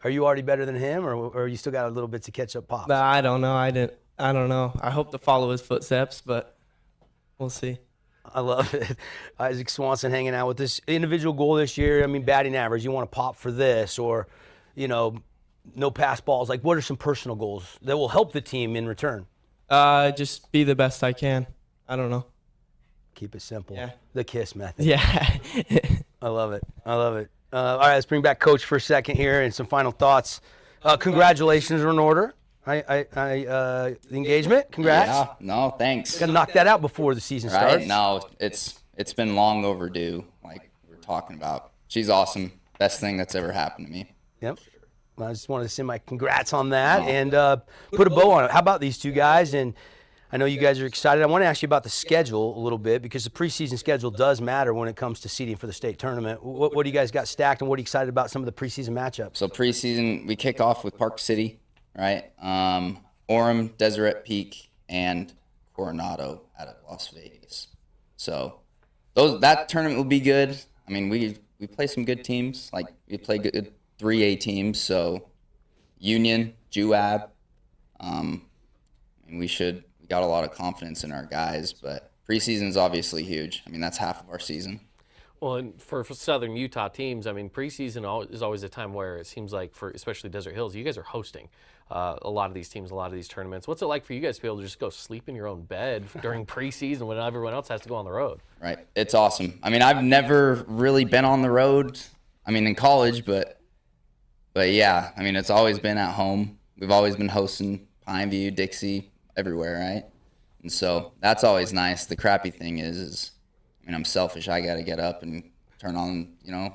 Are you already better than him, or you still got a little bit to catch up pops? I don't know. I don't know. I hope to follow his footsteps, but we'll see. I love it. Isaac Swanson hanging out with this individual goal this year. Batting average, you want to pop for this, or, no pass balls. Like, what are some personal goals that will help the team in return? Just be the best I can. I don't know. Keep it simple. Yeah. The KISS method. Yeah. I love it. All right, let's bring back Coach for a second here and some final thoughts. Congratulations are in order. The engagement. Congrats. Yeah, no, thanks. Got to knock that out before the season starts. Right? No, it's been long overdue. Like we're talking about. She's awesome. Best thing that's ever happened to me. Yep. I just wanted to send my congrats on that and put a bow on it. How about these two guys? And I know you guys are excited. I want to ask you about the schedule a little bit, because the preseason schedule does matter when it comes to seeding for the state tournament. What do you guys got stacked, and what are you excited about some of the preseason matchups? So preseason, we kick off with Park City, right? Orem, Deseret Peak, and Coronado out of Las Vegas. So that tournament will be good. We play some good teams. Like we play good 3A teams. So Union, Juab. We got a lot of confidence in our guys, but preseason is obviously huge. That's half of our season. Well, and for Southern Utah teams, preseason is always a time where it seems like, for especially Desert Hills, you guys are hosting a lot of these teams, a lot of these tournaments. What's it like for you guys to be able to just go sleep in your own bed during preseason when everyone else has to go on the road? Right. It's awesome. I've never really been on the road, in college, but But yeah, I mean, it's always been at home. We've always been hosting Pineview, Dixie, everywhere, right? And so that's always nice. The crappy thing is I mean, I'm selfish. I got to get up and turn on,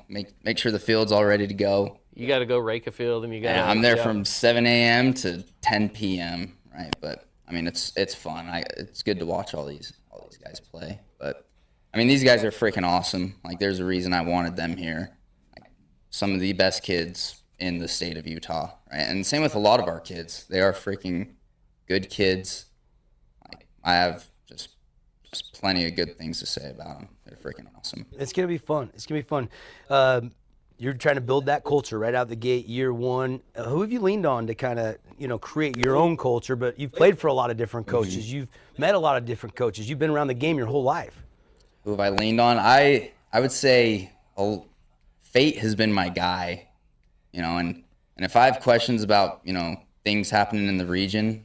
make sure the field's all ready to go. You got to go rake a field, and you got. I'm there from 7 a.m. to 10 p.m. Right, but I mean, it's fun. It's good to watch all these guys play. But I mean, these guys are freaking awesome. Like, there's a reason I wanted them here. Like, some of the best kids in the state of Utah, right? And same with a lot of our kids. They are freaking good kids. Like, I have just plenty of good things to say about them. They're freaking awesome. It's gonna be fun. You're trying to build that culture right out the gate, year one. Who have you leaned on to kind of, create your own culture? But you've played for a lot of different coaches. Mm-hmm. You've met a lot of different coaches. You've been around the game your whole life. Who have I leaned on? I would say fate has been my guy, and if I have questions about, things happening in the region,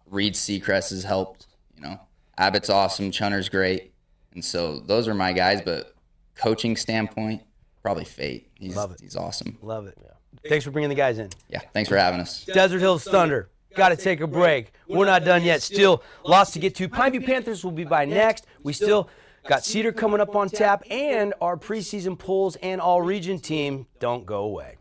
Reed Seacrest has helped, Abbott's awesome, Chunner's great. And so those are my guys, but coaching standpoint, probably fate. Love it. He's awesome. Love it. Yeah. Thanks for bringing the guys in. Yeah, thanks for having us. Desert Hills Thunder. Got to take a break. We're not done yet. Still lots to get to. Pineview Panthers will be by next. We still got Cedar coming up on tap, and our preseason polls and all-region team. Don't go away.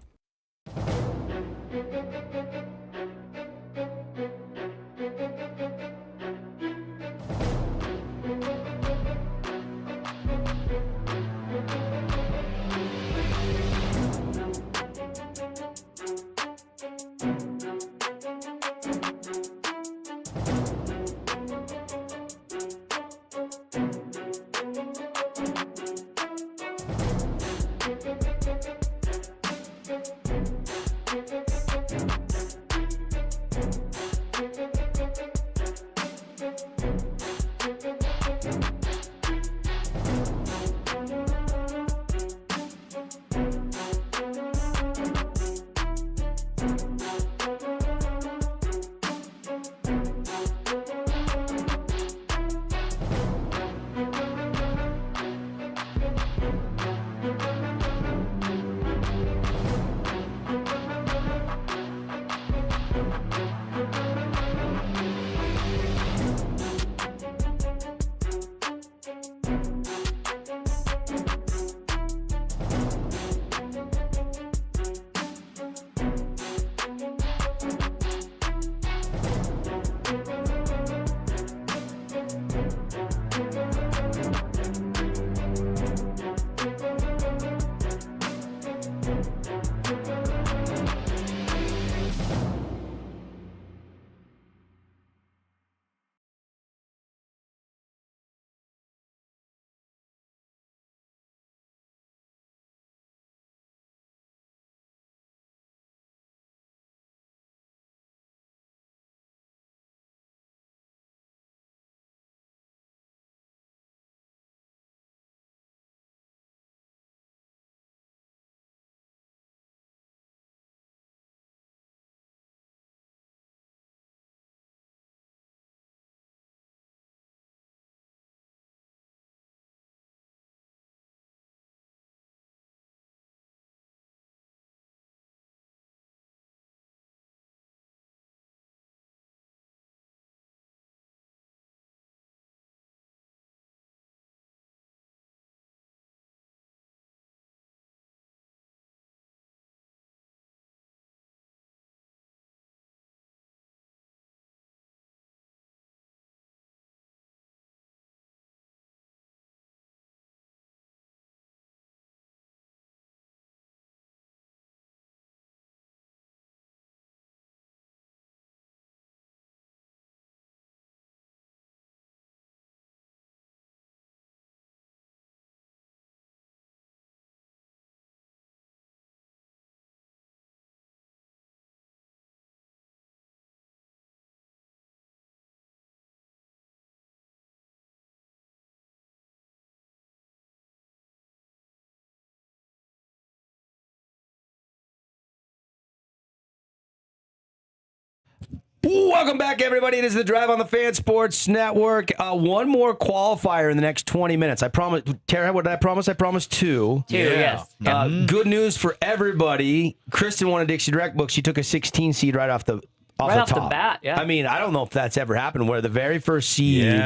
Welcome back, everybody. It is the Drive on the Fan Sports Network. One more qualifier in the next 20 minutes. I promise. Tara, what did I promise? I promised two. Yes. Good news for everybody. Kristen won a Dixie Direct book. She took a 16 seed right off the Off the top. bat, yeah. I mean, I don't know if that's ever happened where the very first seed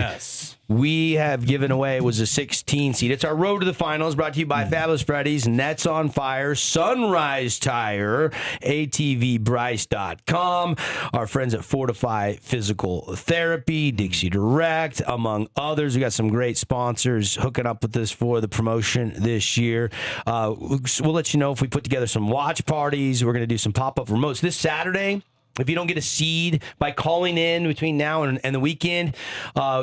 we have given away was a 16 seed. It's our road to the finals, brought to you by Fabulous Freddy's, Nets on Fire, Sunrise Tire, ATVBryce.com, our friends at Fortify Physical Therapy, Dixie Direct, among others. We got some great sponsors hooking up with us for the promotion this year. We'll let you know if we put together some watch parties. We're going to do some pop-up remotes this Saturday. If you don't get a seed by calling in between now and the weekend,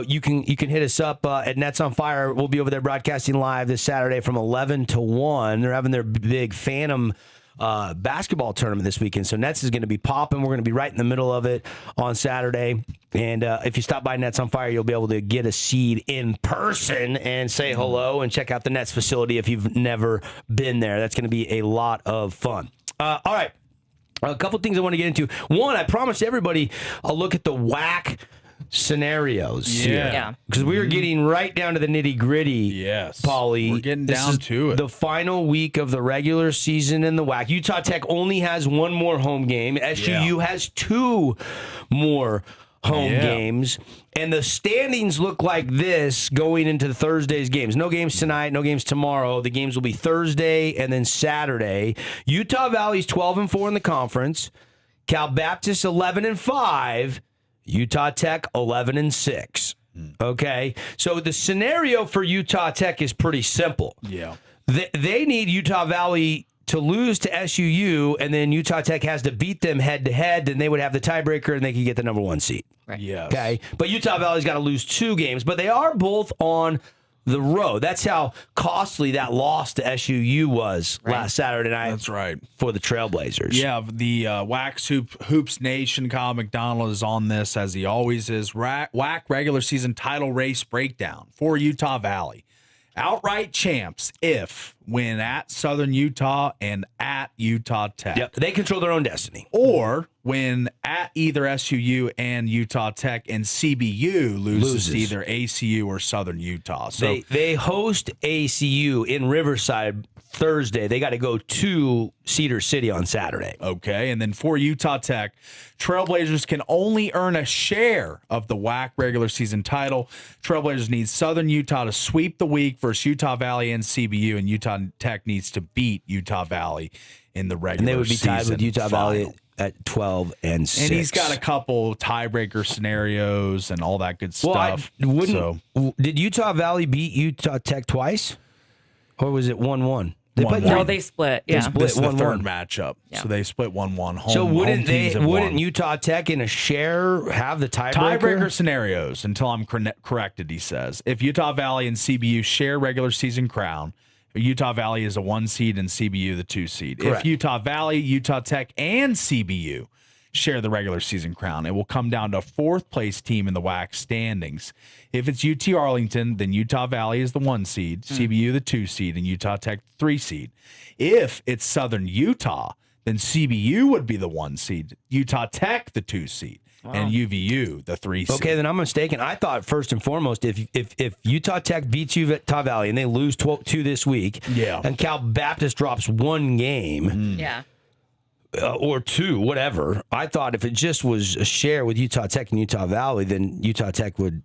you can hit us up at Nets on Fire. We'll be over there broadcasting live this Saturday from 11 to 1. They're having their big Phantom basketball tournament this weekend. So Nets is going to be popping. We're going to be right in the middle of it on Saturday. And if you stop by Nets on Fire, you'll be able to get a seed in person and say hello and check out the Nets facility if you've never been there. That's going to be a lot of fun. All right. A couple things I want to get into. One, I promised everybody a look at the WAC scenarios. Yeah. Because we are getting right down to the nitty gritty. Yes. Paulie. We're getting This down is to it. The final week of the regular season in the WAC. Utah Tech only has one more home game. SUU has two more home games. And the standings look like this going into Thursday's games. No games tonight, no games tomorrow. The games will be Thursday and then Saturday. Utah Valley's 12-4 in the conference. Cal Baptist 11-5. Utah Tech 11-6. Okay? So the scenario for Utah Tech is pretty simple. Yeah. They need Utah Valley to lose to SUU, and then Utah Tech has to beat them head-to-head, then they would have the tiebreaker, and they could get the number one seed. Right. Yes. Okay? But Utah Valley's got to lose two games, but they are both on the road. That's how costly that loss to SUU was last Saturday night. That's right. For the Trailblazers. Yeah, the Wax Hoops Nation, Kyle McDonald, is on this, as he always is. WAC regular season title race breakdown for Utah Valley. Outright champs if win at Southern Utah and at Utah Tech. Yep, they control their own destiny. Or win at either SUU and Utah Tech, and CBU loses to either ACU or Southern Utah. So they host ACU in Riverside Thursday. They got to go to Cedar City on Saturday. Okay, and then for Utah Tech, Trailblazers can only earn a share of the WAC regular season title. Trailblazers need Southern Utah to sweep the week versus Utah Valley and CBU, and Utah Tech needs to beat Utah Valley in the regular season. And they would be tied with Utah final. Valley at 12-6. And he's got a couple tiebreaker scenarios and all that good stuff. Did Utah Valley beat Utah Tech twice? Or was it 1-1? No, they split. Yeah. They split This is the 1-1. third matchup. Yeah. So they split 1-1. Home, So home teams have won. Utah Tech in a share have the tiebreaker? Tiebreaker scenarios until I'm corrected, he says. If Utah Valley and CBU share regular season crown, Utah Valley is a 1 seed and CBU the 2 seed. Correct. If Utah Valley, Utah Tech, and CBU share the regular season crown, it will come down to a 4th place team in the WAC standings. If it's UT Arlington, then Utah Valley is the 1 seed, CBU the 2 seed, and Utah Tech the 3 seed. If it's Southern Utah, then CBU would be the 1 seed, Utah Tech the 2 seed, and UVU the 3 seed. Okay, then I'm mistaken. I thought first and foremost, if Utah Tech beats Utah Valley and they lose 2 this week, and Cal Baptist drops 1 game, Yeah. Or 2, whatever. I thought if it just was a share with Utah Tech and Utah Valley, then Utah Tech would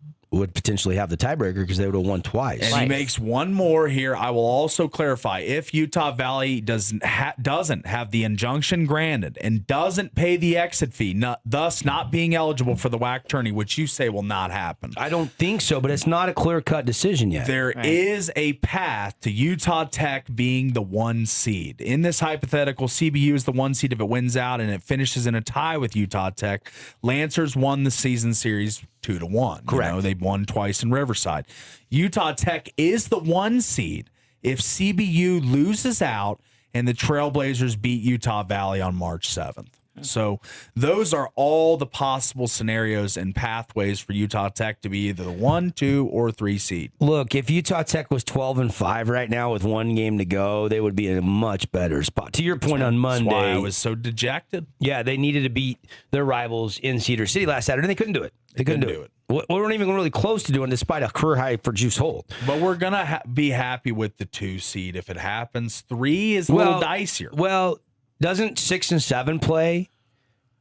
potentially have the tiebreaker because they would have won twice. And he makes one more here. I will also clarify, if Utah Valley doesn't have the injunction granted and doesn't pay the exit fee, thus not being eligible for the WAC tourney, which you say will not happen. I don't think so, but it's not a clear-cut decision yet. There is a path to Utah Tech being the 1 seed. In this hypothetical, CBU is the 1 seed if it wins out and it finishes in a tie with Utah Tech. Lancers won the season series 2-1. Correct. You know, they've won twice in Riverside. Utah Tech is the 1 seed if CBU loses out and the Trailblazers beat Utah Valley on March 7th. So those are all the possible scenarios and pathways for Utah Tech to be either the 1, 2, or 3 seed. Look, if Utah Tech was 12-5 right now with one game to go, they would be in a much better spot. To your point on Monday, That's why I was so dejected. yeah, they needed to beat their rivals in Cedar City last Saturday, and they couldn't do it. They couldn't do it. We weren't even really close to doing it, despite a career high for Juice Holt. But we're going to be happy with the 2 seed if it happens. 3 is a little dicier. Well, doesn't 6 and 7 play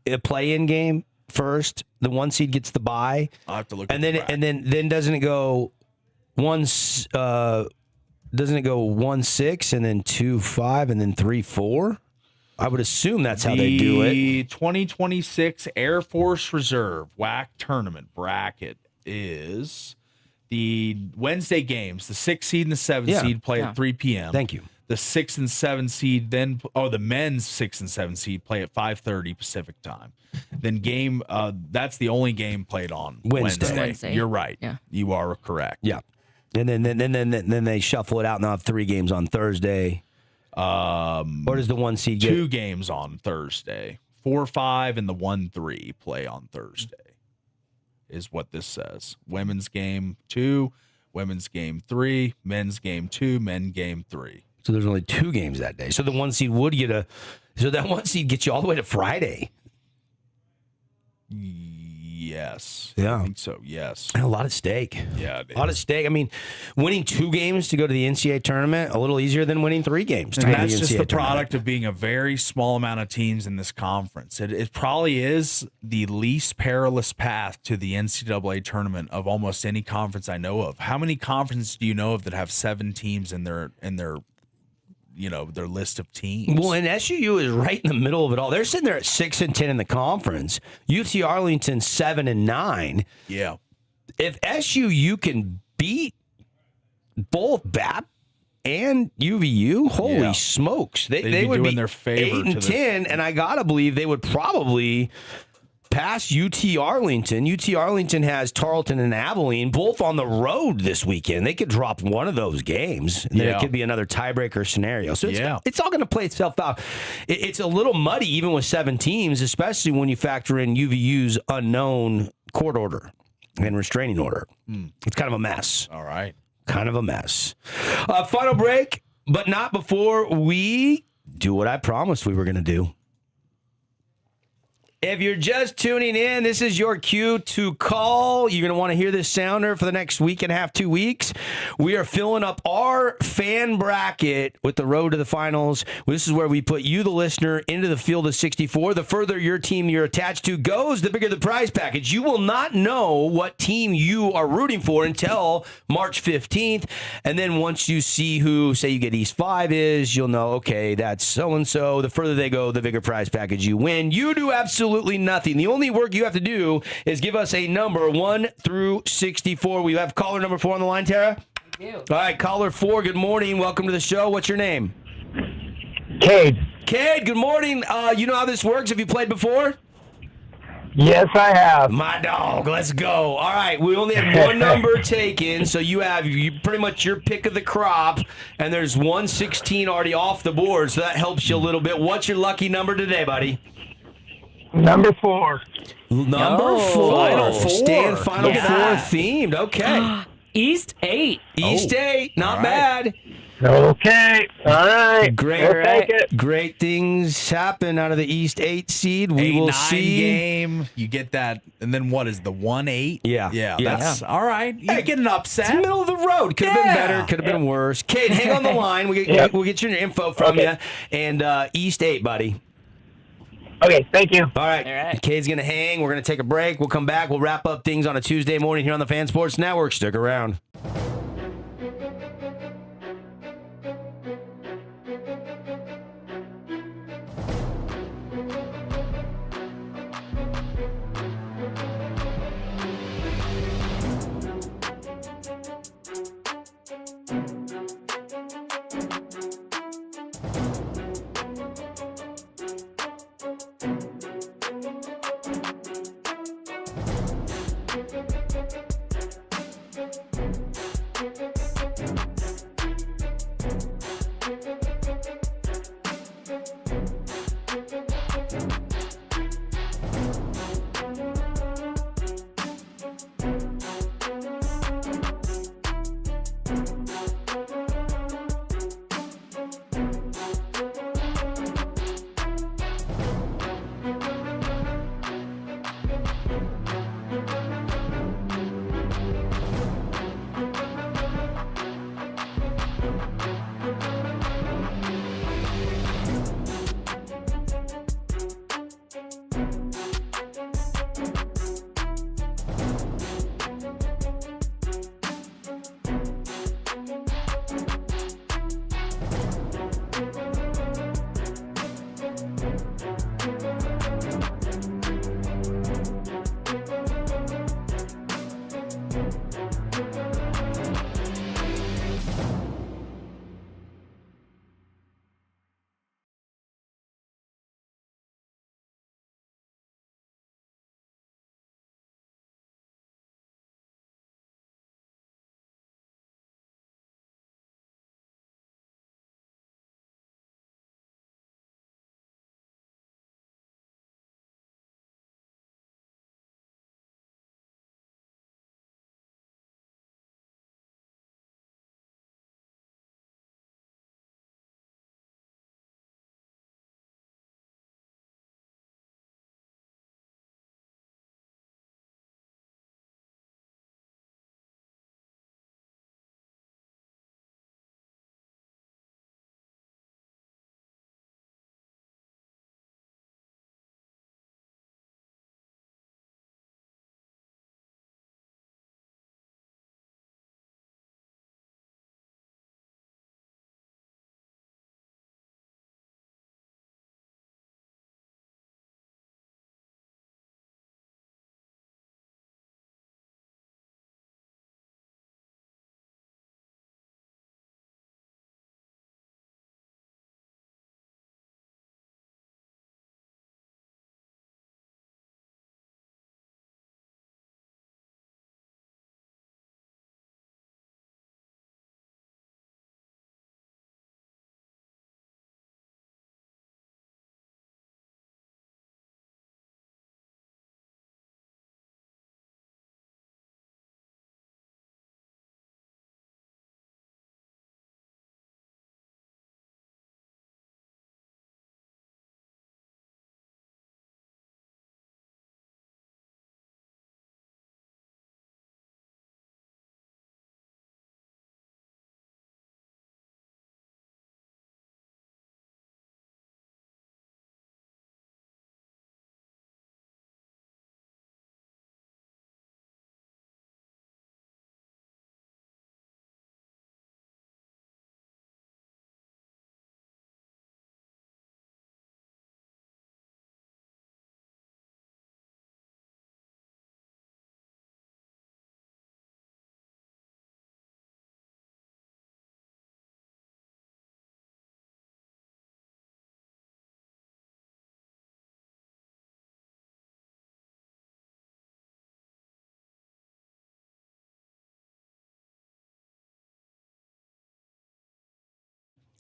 a play-in game first? The 1 seed gets the bye. I'll have to look. And then doesn't it go 1-6 and then 2-5 and then 3-4? I would assume that's how they do it. The 2026 Air Force Reserve WAC tournament bracket is the Wednesday games. The 6 seed and the 7 seed play at 3 p.m. Thank you. The 6 and 7 seed the men's 6 and 7 seed play at 5:30 Pacific time. Then that's the only game played on Wednesday. You're right. Yeah. You are correct. Yeah. And then they shuffle it out and they'll have 3 games on Thursday. Or does the 1 seed get 2 games on Thursday? 4-5 and the 1-3 play on Thursday, is what this says. Women's game 2, women's game 3, men's game 2, men game 3. So there's only 2 games that day. So the 1 seed would get so that 1 seed gets you all the way to Friday. Yes. Yeah. I think so. Yes. A lot at stake. Yeah. A lot at stake. I mean, winning 2 games to go to the NCAA tournament, a little easier than winning 3 games to And go to the that's NCAA just the tournament. product of being a very small amount of teams in this conference. It probably is the least perilous path to the NCAA tournament of almost any conference I know of. How many conferences do you know of that have 7 teams in their their list of teams? Well, and SUU is right in the middle of it all. They're sitting there at 6 and 10 in the conference. UT Arlington 7 and 9. Yeah. If SUU can beat both BAP and UVU, holy smokes, they would be doing their favor 8 and 10, and I gotta believe they would probably pass UT Arlington. UT Arlington has Tarleton and Abilene both on the road this weekend. They could drop one of those games, and then it could be another tiebreaker scenario. So it's all going to play itself out. It's a little muddy even with 7 teams, especially when you factor in UVU's unknown court order and restraining order. It's kind of a mess. All right. Kind of a mess. Final break, but not before we do what I promised we were going to do. If you're just tuning in, this is your cue to call. You're going to want to hear this sounder for the next week and a half, 2 weeks. We are filling up our fan bracket with the road to the finals. This is where we put you, the listener, into the field of 64. The further your team you're attached to goes, the bigger the prize package. You will not know what team you are rooting for until March 15th. And then once you see who, say you get East 5 is, you'll know, okay, that's so-and-so. The further they go, the bigger prize package you win. You do absolutely nothing. The only work you have to do is give us a number 1 through 64. We have caller number 4 on the line, Tara? We do. All right, caller 4, good morning. Welcome to the show. What's your name? Cade. Cade, good morning. You know how this works? Have you played before? Yes, I have. My dog, let's go. All right, we only have one number taken, so you have pretty much your pick of the crop, and there's 116 already off the board, so that helps you a little bit. What's your lucky number today, buddy? Number 4. Number 4. Final 4. Staying Final Yeah. 4 themed. Okay. East 8. East 8, not All right. bad. Okay. All right. Great, We'll take it. great things happen out of the East 8 seed. We 8-9 will see. game. You get that, and then what is the 1-8? Yeah. Yeah. Yeah. That's all right. You get an It's upset. middle of the road. Could have been Yeah. better. Could have been worse. Kate, hang on the line. We'll get your info from you. And East 8, buddy. Okay. Thank you. All right. All right. Kate's going to hang. We're going to take a break. We'll come back. We'll wrap up things on a Tuesday morning here on the Fan Sports Network. Stick around.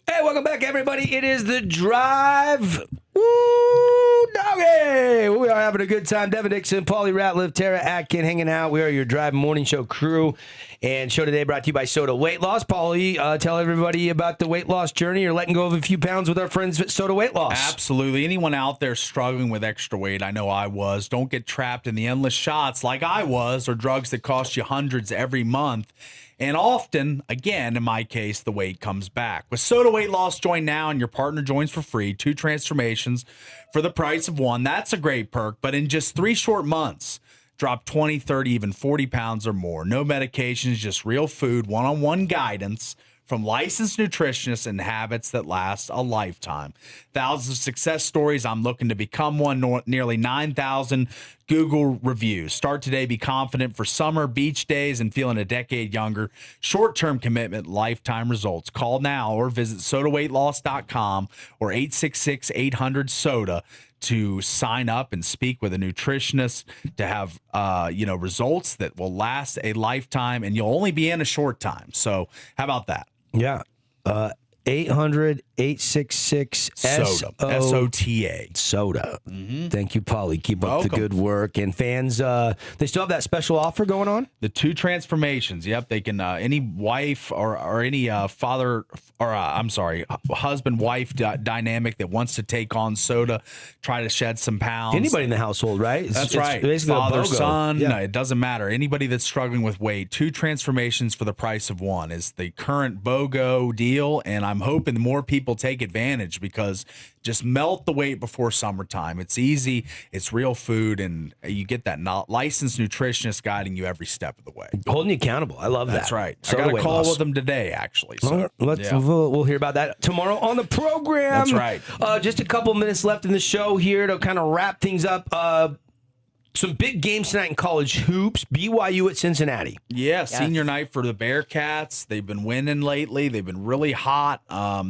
Hey, welcome back, everybody. It is The Drive. Woo, doggy. We are having a good time. Devin, Dixon, Paulie, Ratliff, Tara, Atkin hanging out. We are your Drive Morning Show crew. And show today brought to you by Soda Weight Loss. Paulie, tell everybody about the weight loss journey. You're letting go of a few pounds with our friends at Soda Weight Loss. Absolutely. Anyone out there struggling with extra weight, I know I was, don't get trapped in the endless shots like I was, or drugs that cost you hundreds every month. And often, again, in my case, the weight comes back. With Soda Weight Loss, join now and your partner joins for free. 2 transformations for the price of 1. That's a great perk. But in just 3 short months, drop 20, 30, even 40 pounds or more. No medications, just real food, one-on-one guidance from licensed nutritionists and habits that last a lifetime. Thousands of success stories. I'm looking to become one. Nearly 9,000 Google reviews. Start today. Be confident for summer, beach days, and feeling a decade younger. Short-term commitment, lifetime results. Call now or visit sodaweightloss.com or 866-800-SODA to sign up and speak with a nutritionist to have results that will last a lifetime, and you'll only be in a short time. So how about that? Yeah. 800-866-SODA. SOTA. Soda. Thank you, Paulie. Keep up Welcome. the good work. And fans, they still have that special offer going on? The 2 transformations. Yep. They can, any wife or any father or, husband-wife dynamic that wants to take on Soda, try to shed some pounds. Anybody in the household, right? That's right. Basically Father, son, Yeah. it doesn't matter. Anybody that's struggling with weight, 2 transformations for the price of 1 is the current BOGO deal, and I'm hoping more people take advantage because just melt the weight before summertime. It's easy, it's real food, and you get that licensed nutritionist guiding you every step of the way. Holding you accountable. I love that. That's right. Soda I got a weight call loss. with them today, actually. So yeah. We'll hear about that tomorrow on the program. That's right. Just a couple minutes left in the show here to kind of wrap things up. Some big games tonight in college hoops. BYU at Cincinnati. Yeah, senior night for the Bearcats. They've been winning lately. They've been really hot.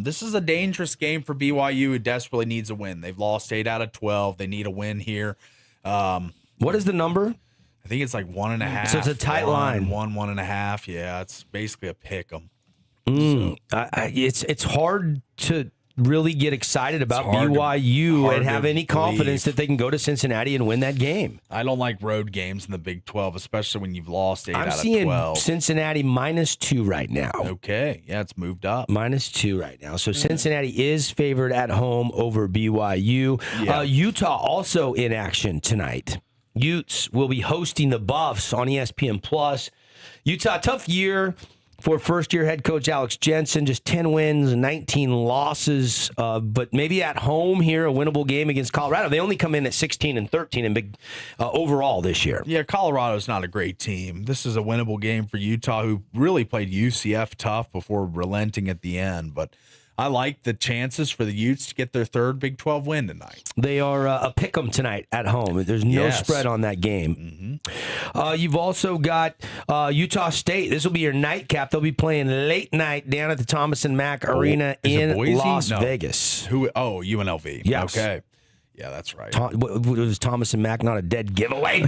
This is a dangerous game for BYU, who desperately needs a win. They've lost 8 out of 12. They need a win here. What is the number? I think it's like 1.5. So it's a tight line. 1.5. Yeah, it's basically a pick 'em. It's hard to really get excited about hard BYU and to have any confidence believe. that they can go to Cincinnati and win that game. I don't like road games in the Big 12, especially when you've lost 8 I'm out of seeing 12. Cincinnati -2 right now. Okay, yeah, it's moved up. -2 right now. So Cincinnati is favored at home over BYU. Yeah. Utah also in action tonight. Utes will be hosting the Buffs on ESPN+. Utah, tough year for first-year head coach Alex Jensen. Just 10 wins, 19 losses. But maybe at home here, a winnable game against Colorado. They only come in at 16-13 in big overall this year. Yeah, Colorado's not a great team. This is a winnable game for Utah, who really played UCF tough before relenting at the end. But I like the chances for the Utes to get their 3rd Big 12 win tonight. They are a pick 'em tonight at home. There's no spread on that game. You've also got Utah State. This will be your nightcap. They'll be playing late night down at the Thomas and Mack Arena is it in Boise? Las No. Vegas. UNLV. Yes. Okay. Yeah, that's right. Was Thomas and Mack not a dead giveaway?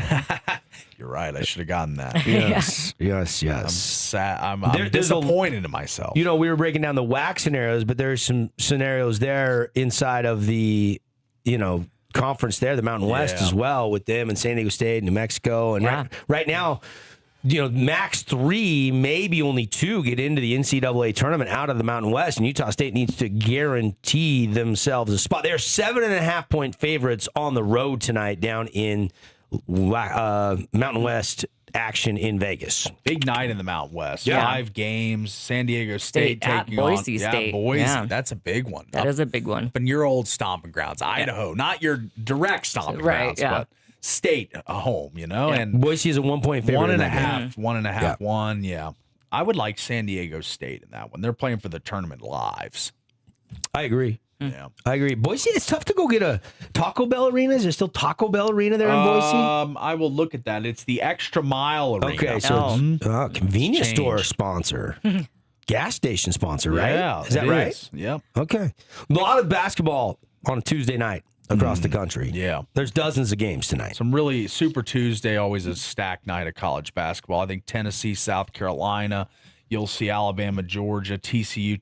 You're right. I should have gotten that. Yes. I'm sad. I'm there's disappointed in myself. We were breaking down the WAC scenarios, but there's some scenarios there inside of the, conference there, the Mountain West as well, with them and San Diego State, New Mexico. And right now, max 3, maybe only 2 get into the NCAA tournament out of the Mountain West, and Utah State needs to guarantee themselves a spot. They're 7.5-point favorites on the road tonight down in Mountain West action in Vegas. Big night in the Mountain West. Yeah. 5 games. San Diego State at taking Boise on State. Boise. Yeah. That's a big one. That is a big one. Up in your old stomping grounds, Idaho, not your direct stomping grounds, but State home. And Boise is a 1-point favorite. 1.5, 1.5, 1. Yeah, I would like San Diego State in that one. They're playing for the tournament lives. I agree. Yeah, I agree. Boise, it's tough to go get a Taco Bell arena. Is there still Taco Bell arena there in Boise? I will look at that. It's the Extra Mile Arena. Okay, so convenience store sponsor. Gas station sponsor, right? Yeah, is that right? Is. Yep. Okay. A lot of basketball on a Tuesday night across the country. Yeah. There's dozens of games tonight. Some really Super Tuesday, always a stacked night of college basketball. I think Tennessee, South Carolina, You'll see Alabama, Georgia, TCU,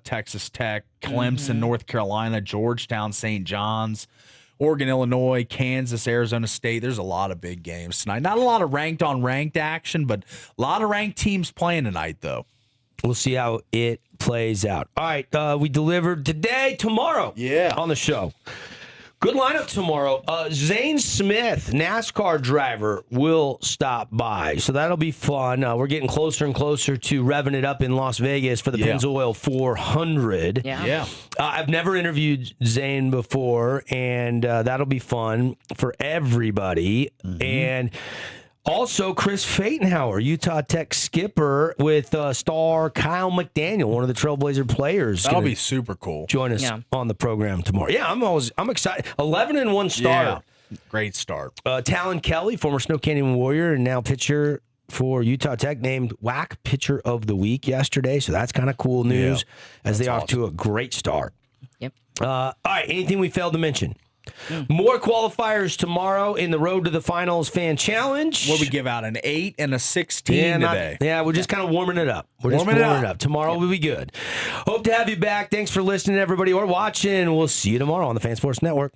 Texas Tech, Clemson, North Carolina, Georgetown, St. John's, Oregon, Illinois, Kansas, Arizona State. There's a lot of big games tonight. Not a lot of ranked on ranked action, but a lot of ranked teams playing tonight, though. We'll see how it plays out. All right, we delivered tomorrow on the show. Good lineup tomorrow. Zane Smith, NASCAR driver, will stop by. So that'll be fun. We're getting closer and closer to revving it up in Las Vegas for the Pennzoil 400. Yeah. I've never interviewed Zane before, and that'll be fun for everybody. And also, Chris Phaetonhauer, Utah Tech skipper, with star Kyle McDaniel, one of the Trailblazer players. That'll be super cool. Join us on the program tomorrow. Yeah, I'm excited. 11-1 start. Yeah. Great start. Talon Kelly, former Snow Canyon Warrior and now pitcher for Utah Tech, named WAC Pitcher of the Week yesterday. So that's kind of cool news as they off to a great start. Yep. All right, anything we failed to mention? More qualifiers tomorrow in the Road to the Finals Fan Challenge. Where we give out an 8 and a 16 today. We're just kind of warming it up. We're just warming it up. Tomorrow will be good. Hope to have you back. Thanks for listening, everybody, or watching. We'll see you tomorrow on the Fan Sports Network.